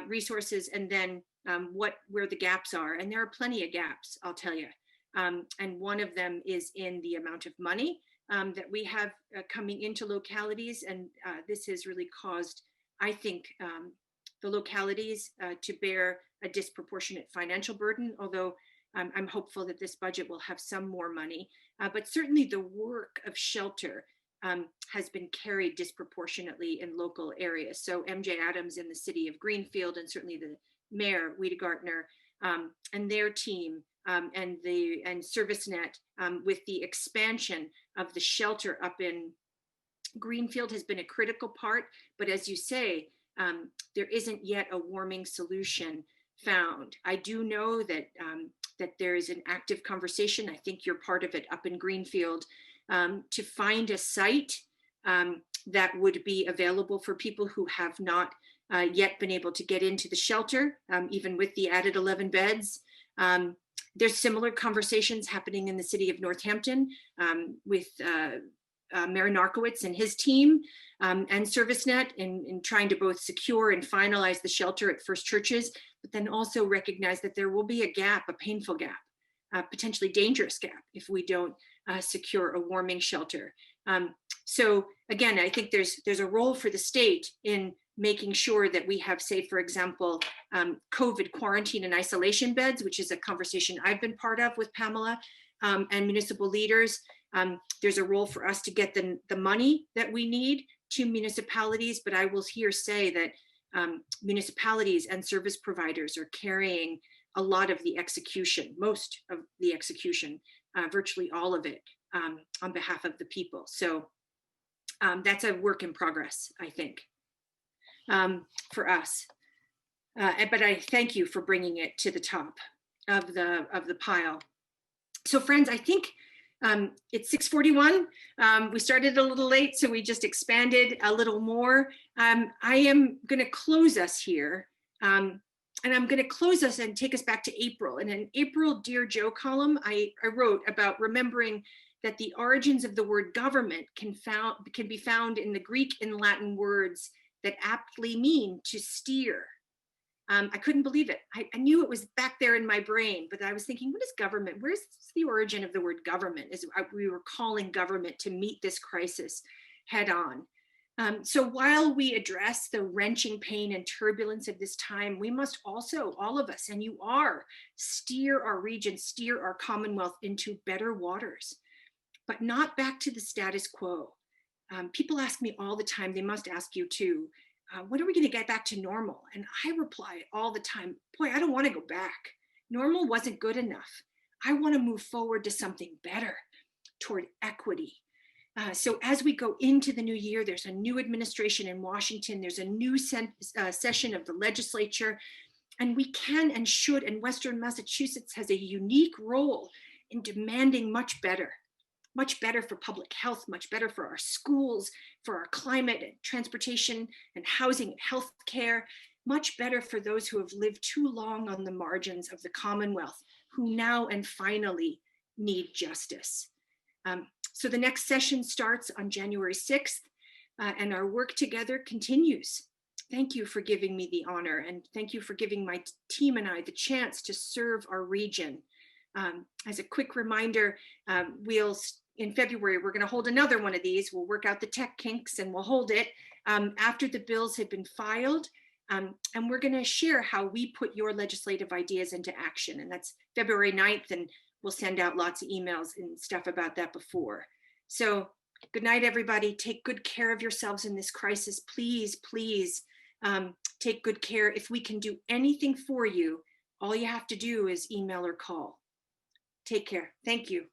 resources, and then where the gaps are. And there are plenty of gaps, I'll tell you. And one of them is in the amount of money that we have coming into localities. And this has really caused, I think, the localities to bear a disproportionate financial burden, although I'm hopeful that this budget will have some more money. But certainly the work of shelter has been carried disproportionately in local areas. So MJ Adams in the city of Greenfield, and certainly the mayor, Weeda Gartner, and their team, and ServiceNet, with the expansion of the shelter up in Greenfield, has been a critical part. But as you say, there isn't yet a warming solution found. I do know that that there is an active conversation, I think you're part of it, up in Greenfield, to find a site that would be available for people who have not yet been able to get into the shelter, even with the added 11 beds. There's similar conversations happening in the city of Northampton with Mayor Narkowitz and his team, and ServiceNet in trying to both secure and finalize the shelter at First Churches, but then also recognize that there will be a gap, a painful gap, a potentially dangerous gap if we don't secure a warming shelter. So again, I think there's a role for the state in making sure that we have, say, for example, COVID quarantine and isolation beds, which is a conversation I've been part of with Pamela and municipal leaders. There's a role for us to get the money that we need to municipalities, but I will here say that municipalities and service providers are carrying a lot of the execution, most of the execution, virtually all of it, on behalf of the people. So that's a work in progress, I think, for us. But I thank you for bringing it to the top of the pile. So friends, I think it's 6:41. We started a little late, so we just expanded a little more. I am going to close us here. And I'm going to close us and take us back to April. And in April Dear Joe column, I wrote about remembering that the origins of the word government can be found in the Greek and Latin words that aptly mean to steer. I couldn't believe it. I knew it was back there in my brain, but I was thinking, what is government? Where's the origin of the word government? As we were calling government to meet this crisis head on. So while we address the wrenching pain and turbulence of this time, we must also, all of us, and you are, steer our region, steer our Commonwealth into better waters, but not back to the status quo. People ask me all the time, they must ask you too, when are we going to get back to normal? And I reply all the time, boy, I don't want to go back. Normal wasn't good enough. I want to move forward to something better, toward equity. So as we go into the new year, there's a new administration in Washington, there's a new session of the legislature, and we can and should, and Western Massachusetts has a unique role in demanding much better. much better for public health, much better for our schools, for our climate, and transportation and housing and healthcare, much better for those who have lived too long on the margins of the Commonwealth, who now and finally need justice. So the next session starts on January 6th, and our work together continues. Thank you for giving me the honor, and thank you for giving my team and I the chance to serve our region. As a quick reminder, in February, we're going to hold another one of these. We'll work out the tech kinks and we'll hold it after the bills have been filed. And we're going to share how we put your legislative ideas into action. And that's February 9th, and we'll send out lots of emails and stuff about that before. So good night, everybody. Take good care of yourselves in this crisis. Please, please take good care. If we can do anything for you, all you have to do is email or call. Take care. Thank you.